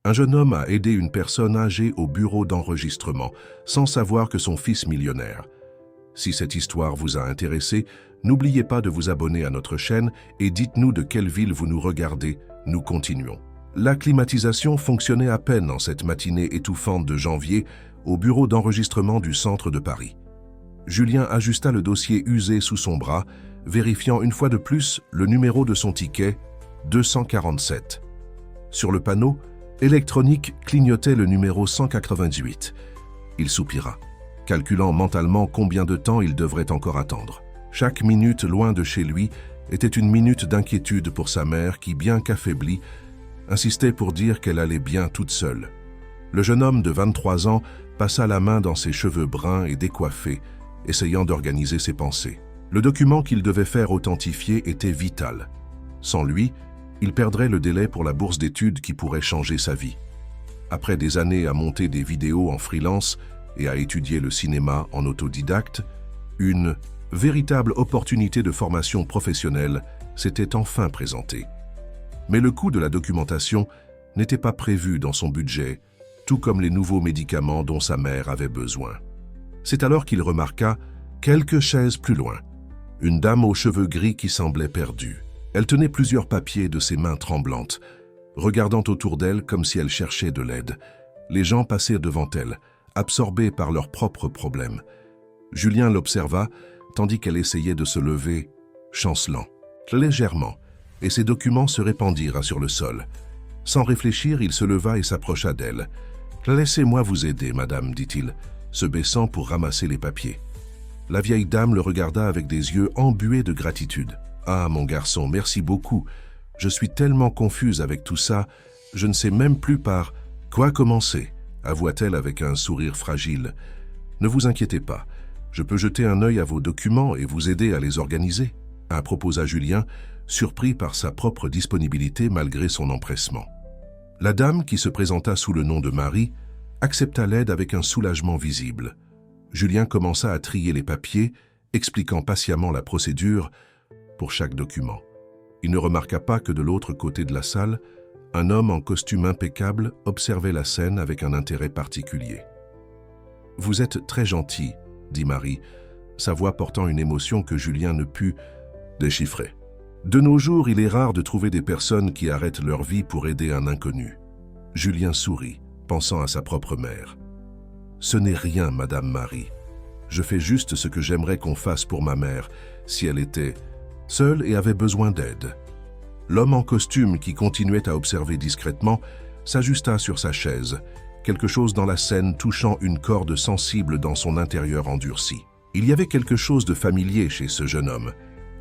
Un jeune homme a aidé une personne âgée au bureau d'enregistrement, sans savoir que son fils millionnaire. Si cette histoire vous a intéressé, n'oubliez pas de vous abonner à notre chaîne et dites-nous de quelle ville vous nous regardez. Nous continuons. La climatisation fonctionnait à peine en cette matinée étouffante de janvier au bureau d'enregistrement du centre de Paris. Julien ajusta le dossier usé sous son bras, vérifiant une fois de plus le numéro de son ticket, 247. Sur le panneau électronique clignotait le numéro 198. Il soupira, calculant mentalement combien de temps il devrait encore attendre. Chaque minute loin de chez lui était une minute d'inquiétude pour sa mère qui, bien qu'affaiblie, insistait pour dire qu'elle allait bien toute seule. Le jeune homme de 23 ans passa la main dans ses cheveux bruns et décoiffés, essayant d'organiser ses pensées. Le document qu'il devait faire authentifier était vital. Sans lui, il perdrait le délai pour la bourse d'études qui pourrait changer sa vie. Après des années à monter des vidéos en freelance et à étudier le cinéma en autodidacte, une véritable opportunité de formation professionnelle s'était enfin présentée. Mais le coût de la documentation n'était pas prévu dans son budget, tout comme les nouveaux médicaments dont sa mère avait besoin. C'est alors qu'il remarqua, quelques chaises plus loin, une dame aux cheveux gris qui semblait perdue. Elle tenait plusieurs papiers de ses mains tremblantes, regardant autour d'elle comme si elle cherchait de l'aide. Les gens passaient devant elle, absorbés par leurs propres problèmes. Julien l'observa, tandis qu'elle essayait de se lever, chancelant, légèrement, et ses documents se répandirent sur le sol. Sans réfléchir, il se leva et s'approcha d'elle. « Laissez-moi vous aider, madame, dit-il, se baissant pour ramasser les papiers. La vieille dame le regarda avec des yeux embués de gratitude. « Ah, mon garçon, merci beaucoup. Je suis tellement confuse avec tout ça, je ne sais même plus par quoi commencer, avoua-t-elle avec un sourire fragile. Ne vous inquiétez pas, je peux jeter un œil à vos documents et vous aider à les organiser, proposa Julien, surpris par sa propre disponibilité malgré son empressement. La dame, qui se présenta sous le nom de Marie, accepta l'aide avec un soulagement visible. Julien commença à trier les papiers, expliquant patiemment la procédure pour chaque document. Il ne remarqua pas que de l'autre côté de la salle, un homme en costume impeccable observait la scène avec un intérêt particulier. « Vous êtes très gentil, » dit Marie, sa voix portant une émotion que Julien ne put déchiffrer. De nos jours, il est rare de trouver des personnes qui arrêtent leur vie pour aider un inconnu. Julien sourit, pensant à sa propre mère. « Ce n'est rien, Madame Marie. Je fais juste ce que j'aimerais qu'on fasse pour ma mère, si elle était seule et avait besoin d'aide. » L'homme en costume, qui continuait à observer discrètement, s'ajusta sur sa chaise, quelque chose dans la scène touchant une corde sensible dans son intérieur endurci. Il y avait quelque chose de familier chez ce jeune homme,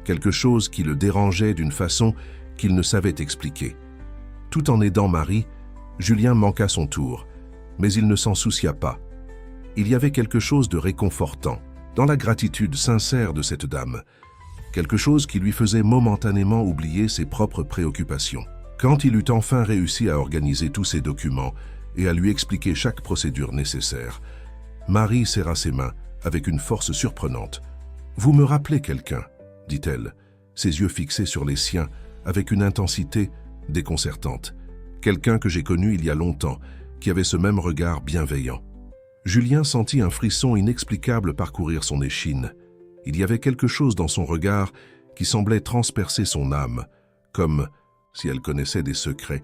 quelque chose qui le dérangeait d'une façon qu'il ne savait expliquer. Tout en aidant Marie, Julien manqua son tour, mais il ne s'en soucia pas. Il y avait quelque chose de réconfortant dans la gratitude sincère de cette dame, quelque chose qui lui faisait momentanément oublier ses propres préoccupations. Quand il eut enfin réussi à organiser tous ses documents et à lui expliquer chaque procédure nécessaire, Marie serra ses mains avec une force surprenante. « Vous me rappelez quelqu'un ?» dit-elle, ses yeux fixés sur les siens avec une intensité déconcertante. « Quelqu'un que j'ai connu il y a longtemps, qui avait ce même regard bienveillant. » Julien sentit un frisson inexplicable parcourir son échine. Il y avait quelque chose dans son regard qui semblait transpercer son âme, comme si elle connaissait des secrets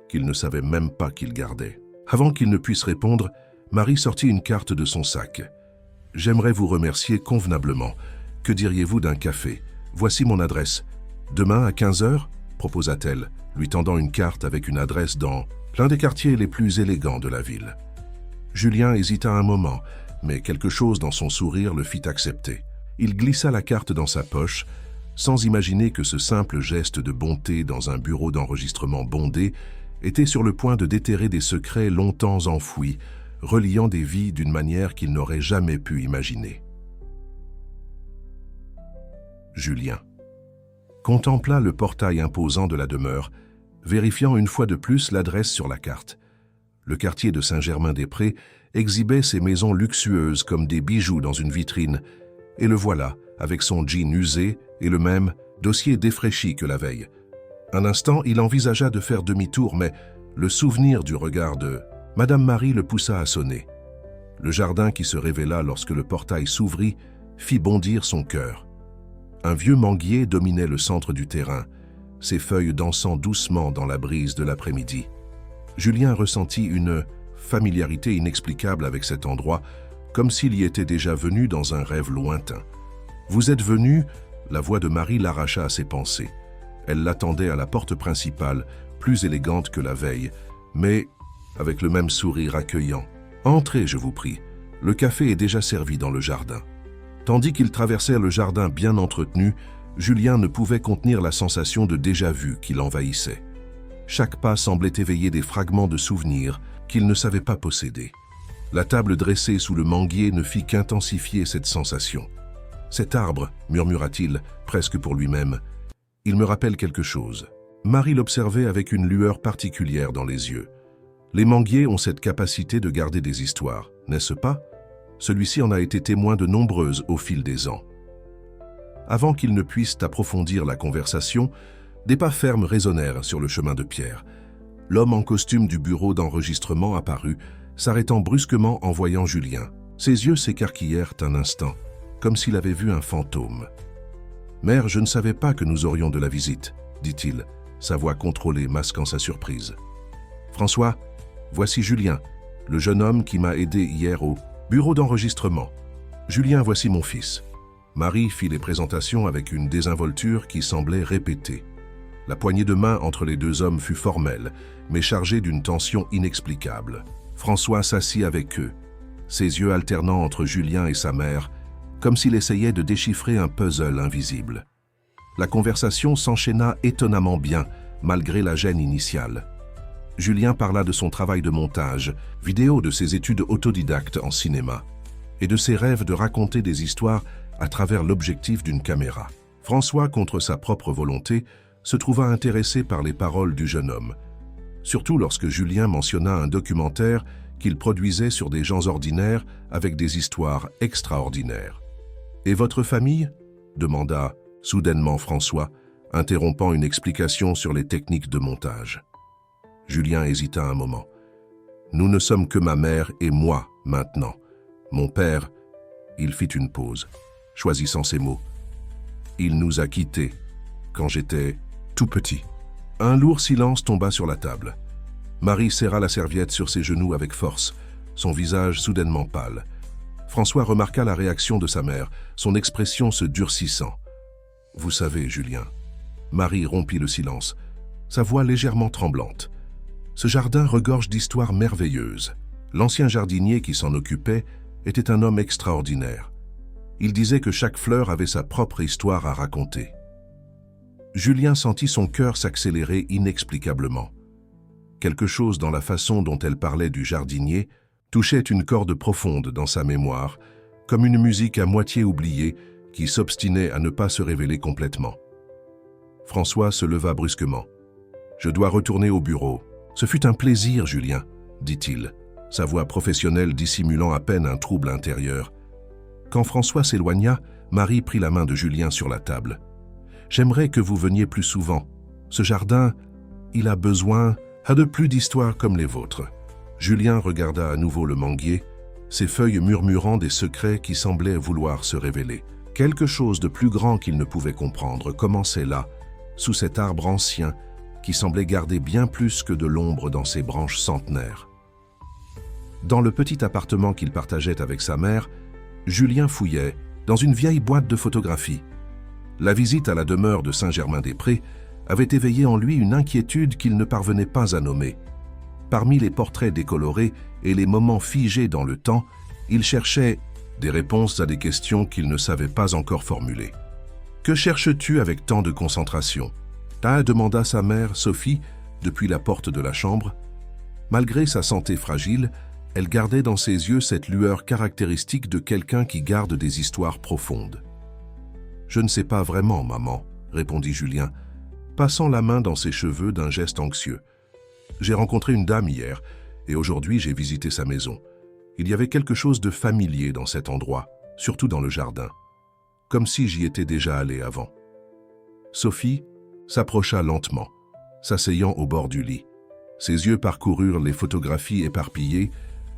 qu'il ne savait même pas qu'il gardait. Avant qu'il ne puisse répondre, Marie sortit une carte de son sac. « J'aimerais vous remercier convenablement. Que diriez-vous d'un café? Voici mon adresse. Demain à 15h ?» proposa-t-elle, lui tendant une carte avec une adresse dans l'un des quartiers les plus élégants de la ville. Julien hésita un moment, mais quelque chose dans son sourire le fit accepter. Il glissa la carte dans sa poche, sans imaginer que ce simple geste de bonté dans un bureau d'enregistrement bondé était sur le point de déterrer des secrets longtemps enfouis, reliant des vies d'une manière qu'il n'aurait jamais pu imaginer. Julien contempla le portail imposant de la demeure, vérifiant une fois de plus l'adresse sur la carte. Le quartier de Saint-Germain-des-Prés exhibait ses maisons luxueuses comme des bijoux dans une vitrine, et le voilà, avec son jean usé et le même dossier défraîchi que la veille. Un instant, il envisagea de faire demi-tour, mais Le souvenir du regard de Madame Marie le poussa à sonner. Le jardin qui se révéla lorsque le portail s'ouvrit fit bondir son cœur. Un vieux manguier dominait le centre du terrain, ses feuilles dansant doucement dans la brise de l'après-midi. Julien ressentit une familiarité inexplicable avec cet endroit, comme s'il y était déjà venu dans un rêve lointain. « Vous êtes venu ?» La voix de Marie l'arracha à ses pensées. Elle l'attendait à la porte principale, plus élégante que la veille, mais avec le même sourire accueillant. « Entrez, je vous prie. Le café est déjà servi dans le jardin. » Tandis qu'ils traversèrent le jardin bien entretenu, Julien ne pouvait contenir la sensation de déjà-vu qui l'envahissait. Chaque pas semblait éveiller des fragments de souvenirs qu'il ne savait pas posséder. La table dressée sous le manguier ne fit qu'intensifier cette sensation. « Cet arbre, murmura-t-il, presque pour lui-même, il me rappelle quelque chose. » Marie l'observait avec une lueur particulière dans les yeux. Les manguiers ont cette capacité de garder des histoires, n'est-ce pas? Celui-ci en a été témoin de nombreuses au fil des ans. Avant qu'ils ne puissent approfondir la conversation, des pas fermes résonnèrent sur le chemin de pierre. L'homme en costume du bureau d'enregistrement apparut, s'arrêtant brusquement en voyant Julien. Ses yeux s'écarquillèrent un instant, comme s'il avait vu un fantôme. « Mère, je ne savais pas que nous aurions de la visite, » dit-il, sa voix contrôlée masquant sa surprise. « François, voici Julien, le jeune homme qui m'a aidé hier au bureau d'enregistrement. Julien, voici mon fils. » Marie fit les présentations avec une désinvolture qui semblait répétée. La poignée de main entre les deux hommes fut formelle, mais chargée d'une tension inexplicable. François s'assit avec eux, ses yeux alternant entre Julien et sa mère, comme s'il essayait de déchiffrer un puzzle invisible. La conversation s'enchaîna étonnamment bien, malgré la gêne initiale. Julien parla de son travail de montage, vidéo, de ses études autodidactes en cinéma, et de ses rêves de raconter des histoires à travers l'objectif d'une caméra. François, contre sa propre volonté, se trouva intéressé par les paroles du jeune homme, surtout lorsque Julien mentionna un documentaire qu'il produisait sur des gens ordinaires avec des histoires extraordinaires. « Et votre famille ?» demanda soudainement François, interrompant une explication sur les techniques de montage. Julien hésita un moment. « Nous ne sommes que ma mère et moi, maintenant. Mon père... » Il fit une pause, choisissant ses mots. « Il nous a quittés quand j'étais tout petit. » Un lourd silence tomba sur la table. Marie serra la serviette sur ses genoux avec force, son visage soudainement pâle. François remarqua la réaction de sa mère, son expression se durcissant. « Vous savez, Julien... » Marie rompit le silence, sa voix légèrement tremblante. « Ce jardin regorge d'histoires merveilleuses. L'ancien jardinier qui s'en occupait était un homme extraordinaire. Il disait que chaque fleur avait sa propre histoire à raconter. » Julien sentit son cœur s'accélérer inexplicablement. Quelque chose dans la façon dont elle parlait du jardinier touchait une corde profonde dans sa mémoire, comme une musique à moitié oubliée qui s'obstinait à ne pas se révéler complètement. François se leva brusquement. « Je dois retourner au bureau. Ce fut un plaisir, Julien, » dit-il, sa voix professionnelle dissimulant à peine un trouble intérieur. Quand François s'éloigna, Marie prit la main de Julien sur la table. « J'aimerais que vous veniez plus souvent. Ce jardin, il a besoin de plus d'histoires comme les vôtres. » Julien regarda à nouveau le manguier, ses feuilles murmurant des secrets qui semblaient vouloir se révéler. Quelque chose de plus grand qu'il ne pouvait comprendre commençait là, sous cet arbre ancien qui semblait garder bien plus que de l'ombre dans ses branches centenaires. Dans le petit appartement qu'il partageait avec sa mère, Julien fouillait dans une vieille boîte de photographie. La visite à la demeure de Saint-Germain-des-Prés avait éveillé en lui une inquiétude qu'il ne parvenait pas à nommer. Parmi les portraits décolorés et les moments figés dans le temps, il cherchait des réponses à des questions qu'il ne savait pas encore formuler. « Que cherches-tu avec tant de concentration ?» demanda sa mère, Sophie, depuis la porte de la chambre. Malgré sa santé fragile, elle gardait dans ses yeux cette lueur caractéristique de quelqu'un qui garde des histoires profondes. « Je ne sais pas vraiment, maman, » répondit Julien, passant la main dans ses cheveux d'un geste anxieux. « J'ai rencontré une dame hier, et aujourd'hui j'ai visité sa maison. Il y avait quelque chose de familier dans cet endroit, surtout dans le jardin, comme si j'y étais déjà allé avant. » Sophie s'approcha lentement, s'asseyant au bord du lit. Ses yeux parcoururent les photographies éparpillées,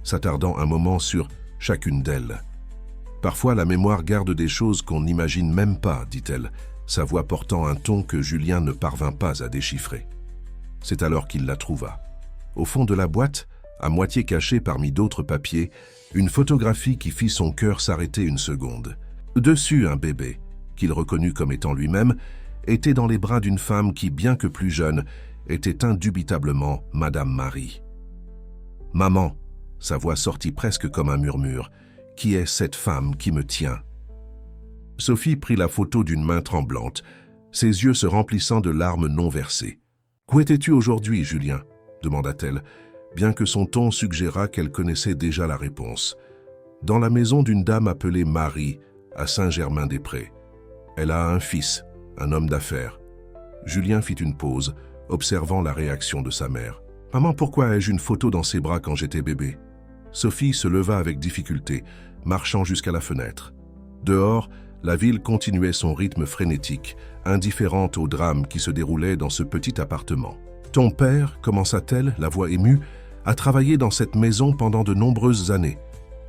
s'attardant un moment sur chacune d'elles. « Parfois, la mémoire garde des choses qu'on n'imagine même pas, dit-elle, sa voix portant un ton que Julien ne parvint pas à déchiffrer. C'est alors qu'il la trouva. Au fond de la boîte, à moitié cachée parmi d'autres papiers, une photographie qui fit son cœur s'arrêter une seconde. Dessus, un bébé, qu'il reconnut comme étant lui-même, était dans les bras d'une femme qui, bien que plus jeune, était indubitablement Madame Marie. « Maman !» Sa voix sortit presque comme un murmure. « Qui est cette femme qui me tient ?» Sophie prit la photo d'une main tremblante, ses yeux se remplissant de larmes non versées. « Où étais-tu aujourd'hui, Julien ?» demanda-t-elle, bien que son ton suggérât qu'elle connaissait déjà la réponse. « Dans la maison d'une dame appelée Marie, à Saint-Germain-des-Prés. Elle a un fils, un homme d'affaires. » Julien fit une pause, observant la réaction de sa mère. « Maman, pourquoi ai-je une photo dans ses bras quand j'étais bébé ?» Sophie se leva avec difficulté, marchant jusqu'à la fenêtre. Dehors, la ville continuait son rythme frénétique, indifférente au drame qui se déroulait dans ce petit appartement. « Ton père, commença-t-elle, la voix émue, a travaillé dans cette maison pendant de nombreuses années.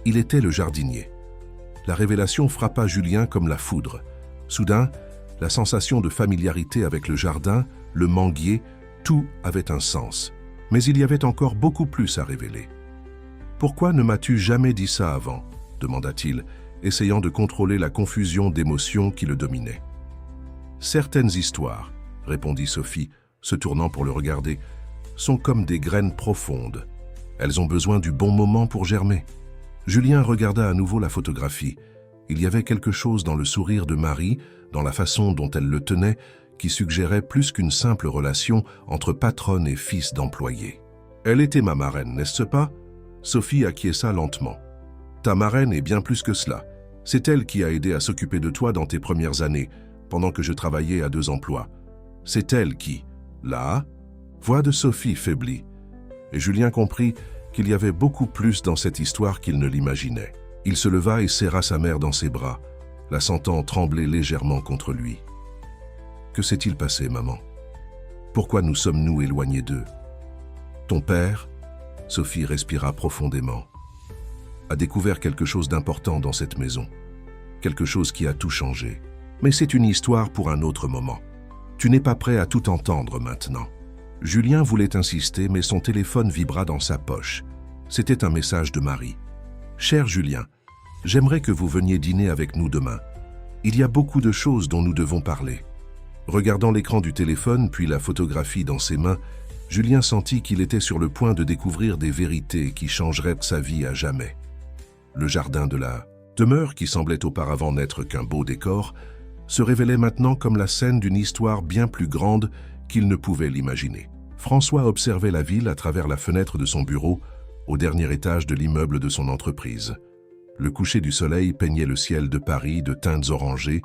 Il était le jardinier. » La révélation frappa Julien comme la foudre. Soudain, la sensation de familiarité avec le jardin, le manguier, tout avait un sens. Mais il y avait encore beaucoup plus à révéler. « Pourquoi ne m'as-tu jamais dit ça avant ?» demanda-t-il, essayant de contrôler la confusion d'émotions qui le dominait. « Certaines histoires, » répondit Sophie, se tournant pour le regarder, « sont comme des graines profondes. Elles ont besoin du bon moment pour germer. » Julien regarda à nouveau la photographie. Il y avait quelque chose dans le sourire de Marie, dans la façon dont elle le tenait, qui suggérait plus qu'une simple relation entre patronne et fils d'employé. « Elle était ma marraine, n'est-ce pas ?» Sophie acquiesça lentement. « Ta marraine est bien plus que cela. C'est elle qui a aidé à s'occuper de toi dans tes premières années, pendant que je travaillais à 2 emplois. C'est elle qui... » Là, voix de Sophie faiblit. Et Julien comprit qu'il y avait beaucoup plus dans cette histoire qu'il ne l'imaginait. Il se leva et serra sa mère dans ses bras, la sentant trembler légèrement contre lui. « Que s'est-il passé, maman? Pourquoi nous sommes-nous éloignés d'eux? Ton père, » Sophie respira profondément, « a découvert quelque chose d'important dans cette maison, quelque chose qui a tout changé. Mais c'est une histoire pour un autre moment. Tu n'es pas prêt à tout entendre maintenant. » Julien voulait insister, mais son téléphone vibra dans sa poche. C'était un message de Marie. « Cher Julien, j'aimerais que vous veniez dîner avec nous demain. Il y a beaucoup de choses dont nous devons parler. » Regardant l'écran du téléphone, puis la photographie dans ses mains, Julien sentit qu'il était sur le point de découvrir des vérités qui changeraient sa vie à jamais. Le jardin de la demeure, qui semblait auparavant n'être qu'un beau décor, se révélait maintenant comme la scène d'une histoire bien plus grande qu'il ne pouvait l'imaginer. François observait la ville à travers la fenêtre de son bureau, au dernier étage de l'immeuble de son entreprise. Le coucher du soleil peignait le ciel de Paris de teintes orangées,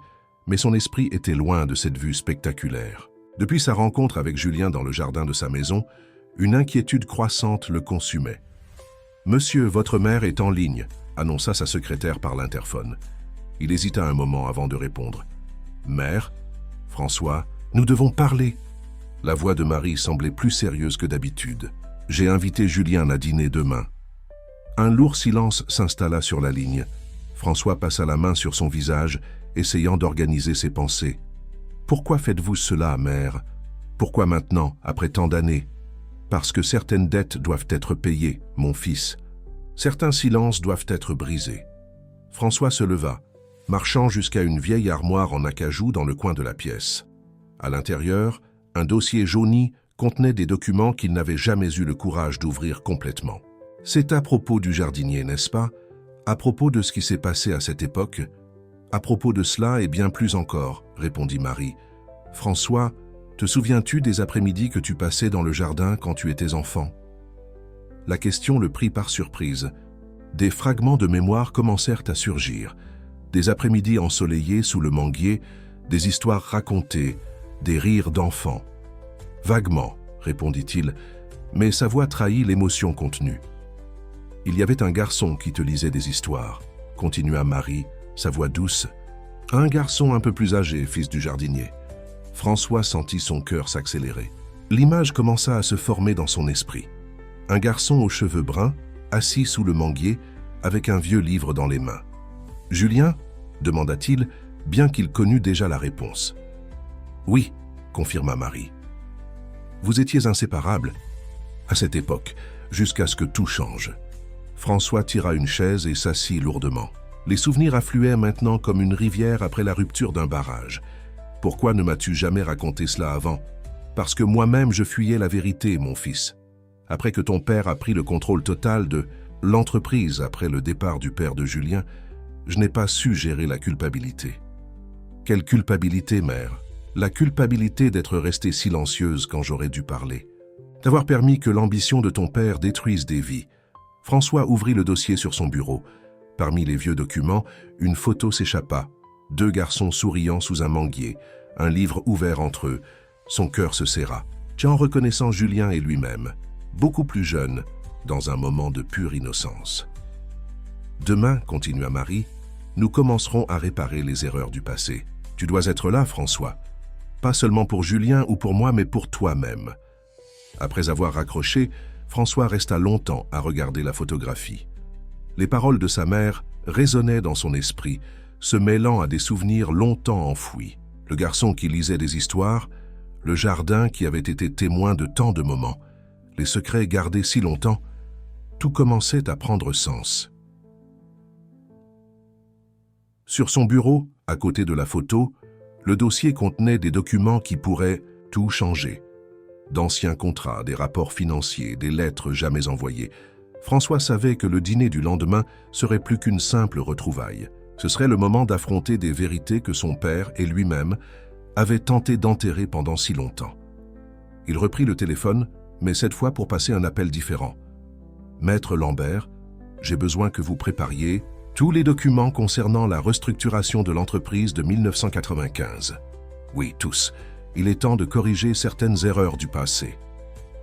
mais son esprit était loin de cette vue spectaculaire. Depuis sa rencontre avec Julien dans le jardin de sa maison, une inquiétude croissante le consumait. « Monsieur, votre mère est en ligne », annonça sa secrétaire par l'interphone. Il hésita un moment avant de répondre. « Mère, François, nous devons parler. » La voix de Marie semblait plus sérieuse que d'habitude. « J'ai invité Julien à dîner demain. » Un lourd silence s'installa sur la ligne. François passa la main sur son visage, essayant d'organiser ses pensées. « Pourquoi faites-vous cela, mère? Pourquoi maintenant, après tant d'années? Parce que certaines dettes doivent être payées, mon fils. Certains silences doivent être brisés. » François se leva, marchant jusqu'à une vieille armoire en acajou dans le coin de la pièce. À l'intérieur, un dossier jauni contenait des documents qu'il n'avait jamais eu le courage d'ouvrir complètement. « C'est à propos du jardinier, n'est-ce pas? À propos de ce qui s'est passé à cette époque? » « À propos de cela et bien plus encore, » répondit Marie. « François, te souviens-tu des après-midi que tu passais dans le jardin quand tu étais enfant ?» La question le prit par surprise. Des fragments de mémoire commencèrent à surgir. Des après-midi ensoleillés sous le manguier, des histoires racontées, des rires d'enfants. « Vaguement, » répondit-il, mais sa voix trahit l'émotion contenue. « Il y avait un garçon qui te lisait des histoires, » continua Marie, sa voix douce. Un garçon un peu plus âgé, fils du jardinier. François sentit son cœur s'accélérer. L'image commença à se former dans son esprit. Un garçon aux cheveux bruns, assis sous le manguier, avec un vieux livre dans les mains. « Julien » demanda-t-il, bien qu'il connût déjà la réponse. « Oui » confirma Marie. « Vous étiez inséparables à cette époque, jusqu'à ce que tout change. » François tira une chaise et s'assit lourdement. Les souvenirs affluaient maintenant comme une rivière après la rupture d'un barrage. « Pourquoi ne m'as-tu jamais raconté cela avant ? Parce que moi-même je fuyais la vérité, mon fils. Après que ton père a pris le contrôle total de l'entreprise après le départ du père de Julien, je n'ai pas su gérer la culpabilité. » « Quelle culpabilité, mère ? La culpabilité d'être restée silencieuse quand j'aurais dû parler. D'avoir permis que l'ambition de ton père détruise des vies. » François ouvrit le dossier sur son bureau. Parmi les vieux documents, une photo s'échappa. 2 garçons souriant sous un manguier, un livre ouvert entre eux. Son cœur se serra, en reconnaissant Julien et lui-même, beaucoup plus jeunes, dans un moment de pure innocence. « Demain, continua Marie, nous commencerons à réparer les erreurs du passé. Tu dois être là, François. Pas seulement pour Julien ou pour moi, mais pour toi-même. » Après avoir raccroché, François resta longtemps à regarder la photographie. Les paroles de sa mère résonnaient dans son esprit, se mêlant à des souvenirs longtemps enfouis. Le garçon qui lisait des histoires, le jardin qui avait été témoin de tant de moments, les secrets gardés si longtemps, tout commençait à prendre sens. Sur son bureau, à côté de la photo, le dossier contenait des documents qui pourraient tout changer. D'anciens contrats, des rapports financiers, des lettres jamais envoyées. François savait que le dîner du lendemain serait plus qu'une simple retrouvaille. Ce serait le moment d'affronter des vérités que son père et lui-même avaient tenté d'enterrer pendant si longtemps. Il reprit le téléphone, mais cette fois pour passer un appel différent. « Maître Lambert, j'ai besoin que vous prépariez tous les documents concernant la restructuration de l'entreprise de 1995. Oui, tous. Il est temps de corriger certaines erreurs du passé. »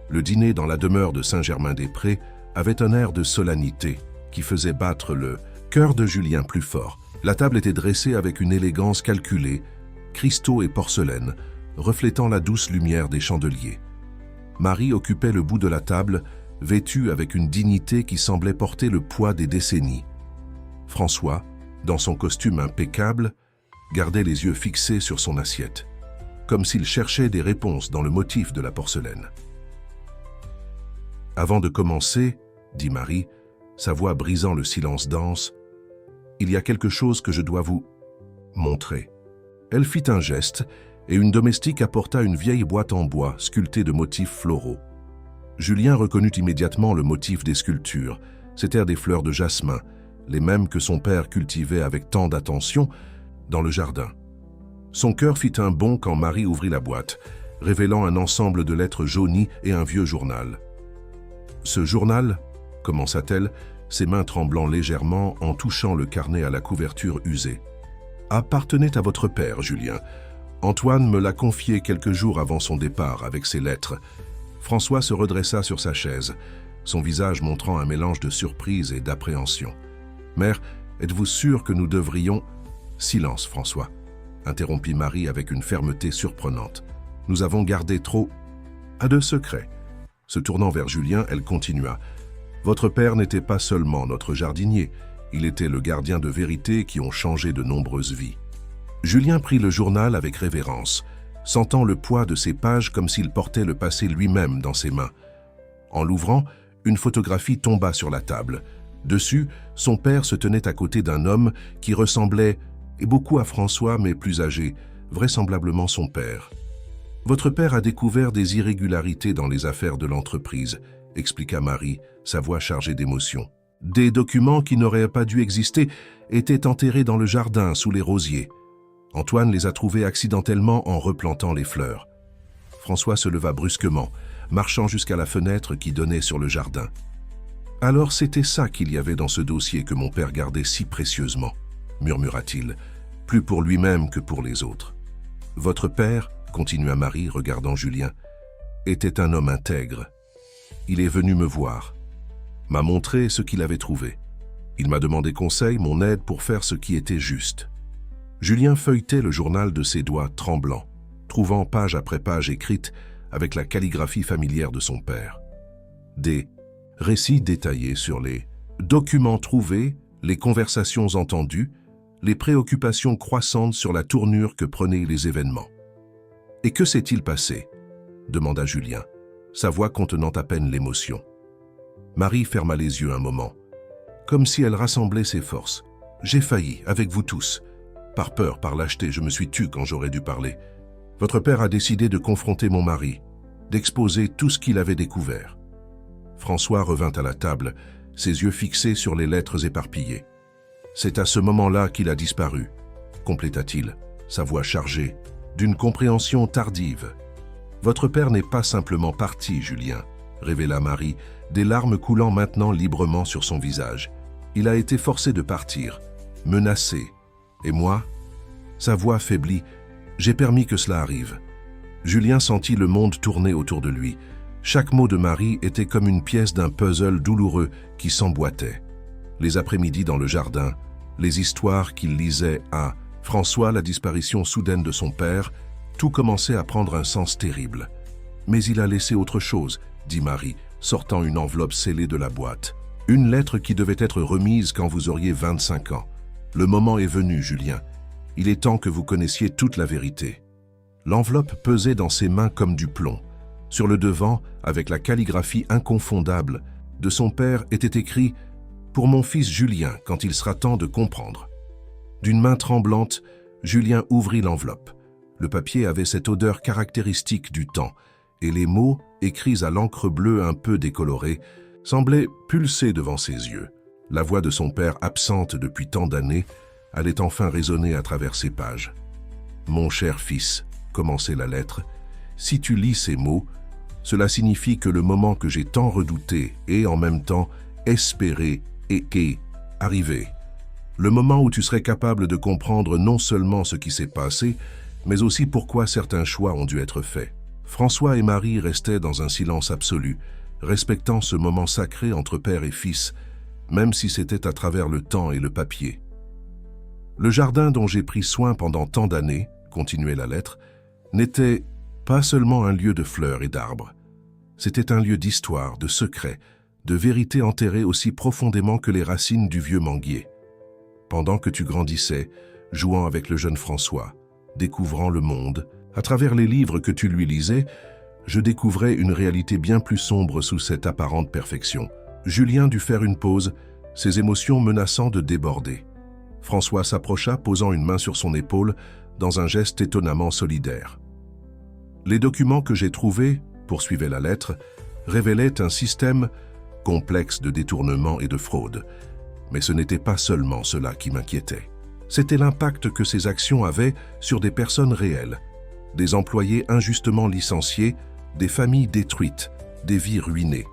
Le dîner dans la demeure de Saint-Germain-des-Prés avait un air de solennité qui faisait battre le cœur de Julien plus fort. La table était dressée avec une élégance calculée, cristaux et porcelaine, reflétant la douce lumière des chandeliers. Marie occupait le bout de la table, vêtue avec une dignité qui semblait porter le poids des décennies. François, dans son costume impeccable, gardait les yeux fixés sur son assiette, comme s'il cherchait des réponses dans le motif de la porcelaine. « Avant de commencer, » dit Marie, sa voix brisant le silence dense, « il y a quelque chose que je dois vous montrer. » Elle fit un geste, et une domestique apporta une vieille boîte en bois sculptée de motifs floraux. Julien reconnut immédiatement le motif des sculptures. C'étaient des fleurs de jasmin, les mêmes que son père cultivait avec tant d'attention dans le jardin. Son cœur fit un bond quand Marie ouvrit la boîte, révélant un ensemble de lettres jaunies et un vieux journal. « Ce journal, » commença-t-elle, ses mains tremblant légèrement en touchant le carnet à la couverture usée, « appartenait à votre père, Julien. Antoine me l'a confié quelques jours avant son départ avec ces lettres. » François se redressa sur sa chaise, son visage montrant un mélange de surprise et d'appréhension. « Mère, êtes-vous sûre que nous devrions… » « Silence, François, » interrompit Marie avec une fermeté surprenante. « Nous avons gardé trop… à de secrets. » Se tournant vers Julien, elle continua. « Votre père n'était pas seulement notre jardinier, il était le gardien de vérité qui ont changé de nombreuses vies. » Julien prit le journal avec révérence, sentant le poids de ses pages comme s'il portait le passé lui-même dans ses mains. En l'ouvrant, une photographie tomba sur la table. Dessus, son père se tenait à côté d'un homme qui ressemblait beaucoup à François, mais plus âgé, vraisemblablement son père. « Votre père a découvert des irrégularités dans les affaires de l'entreprise, » expliqua Marie, sa voix chargée d'émotion. « Des documents qui n'auraient pas dû exister étaient enterrés dans le jardin sous les rosiers. Antoine les a trouvés accidentellement en replantant les fleurs. » François se leva brusquement, marchant jusqu'à la fenêtre qui donnait sur le jardin. « Alors c'était ça qu'il y avait dans ce dossier que mon père gardait si précieusement, » murmura-t-il, plus pour lui-même que pour les autres. « Votre père, » continua Marie, regardant Julien, « était un homme intègre. Il est venu me voir, m'a montré ce qu'il avait trouvé. Il m'a demandé conseil, mon aide pour faire ce qui était juste. » Julien feuilletait le journal de ses doigts tremblants, trouvant page après page écrite avec la calligraphie familière de son père. Des récits détaillés sur les documents trouvés, les conversations entendues, les préoccupations croissantes sur la tournure que prenaient les événements. « Et que s'est-il passé ?» demanda Julien, sa voix contenant à peine l'émotion. Marie ferma les yeux un moment, comme si elle rassemblait ses forces. « J'ai failli, avec vous tous. Par peur, par lâcheté, je me suis tue quand j'aurais dû parler. Votre père a décidé de confronter mon mari, d'exposer tout ce qu'il avait découvert. » François revint à la table, ses yeux fixés sur les lettres éparpillées. « C'est à ce moment-là qu'il a disparu, » compléta-t-il, sa voix chargée, d'une compréhension tardive. « Votre père n'est pas simplement parti, Julien, » révéla Marie, des larmes coulant maintenant librement sur son visage. « Il a été forcé de partir, menacé. Et moi ?» Sa voix faiblit. « J'ai permis que cela arrive. » Julien sentit le monde tourner autour de lui. Chaque mot de Marie était comme une pièce d'un puzzle douloureux qui s'emboîtait. Les après-midi dans le jardin, les histoires qu'il lisait à François, la disparition soudaine de son père, tout commençait à prendre un sens terrible. « Mais il a laissé autre chose, » dit Marie, sortant une enveloppe scellée de la boîte. « Une lettre qui devait être remise quand vous auriez 25 ans. Le moment est venu, Julien. Il est temps que vous connaissiez toute la vérité. » L'enveloppe pesait dans ses mains comme du plomb. Sur le devant, avec la calligraphie inconfondable de son père, était écrit « Pour mon fils Julien, quand il sera temps de comprendre ». D'une main tremblante, Julien ouvrit l'enveloppe. Le papier avait cette odeur caractéristique du temps, et les mots, écrits à l'encre bleue un peu décolorée, semblaient pulser devant ses yeux. La voix de son père, absente depuis tant d'années, allait enfin résonner à travers ces pages. « Mon cher fils », commençait la lettre, « si tu lis ces mots, cela signifie que le moment que j'ai tant redouté et en même temps espéré est arrivé. Le moment où tu serais capable de comprendre non seulement ce qui s'est passé, mais aussi pourquoi certains choix ont dû être faits. » François et Marie restaient dans un silence absolu, respectant ce moment sacré entre père et fils, même si c'était à travers le temps et le papier. « Le jardin dont j'ai pris soin pendant tant d'années, » continuait la lettre, « n'était pas seulement un lieu de fleurs et d'arbres. C'était un lieu d'histoire, de secrets, de vérité enterrée aussi profondément que les racines du vieux manguier. Pendant que tu grandissais, jouant avec le jeune François, découvrant le monde, à travers les livres que tu lui lisais, je découvrais une réalité bien plus sombre sous cette apparente perfection. » Julien dut faire une pause, ses émotions menaçant de déborder. François s'approcha, posant une main sur son épaule, dans un geste étonnamment solidaire. « Les documents que j'ai trouvés, » poursuivait la lettre, révélaient un système complexe de détournement et de fraude. Mais ce n'était pas seulement cela qui m'inquiétait. C'était l'impact que ces actions avaient sur des personnes réelles, des employés injustement licenciés, des familles détruites, des vies ruinées.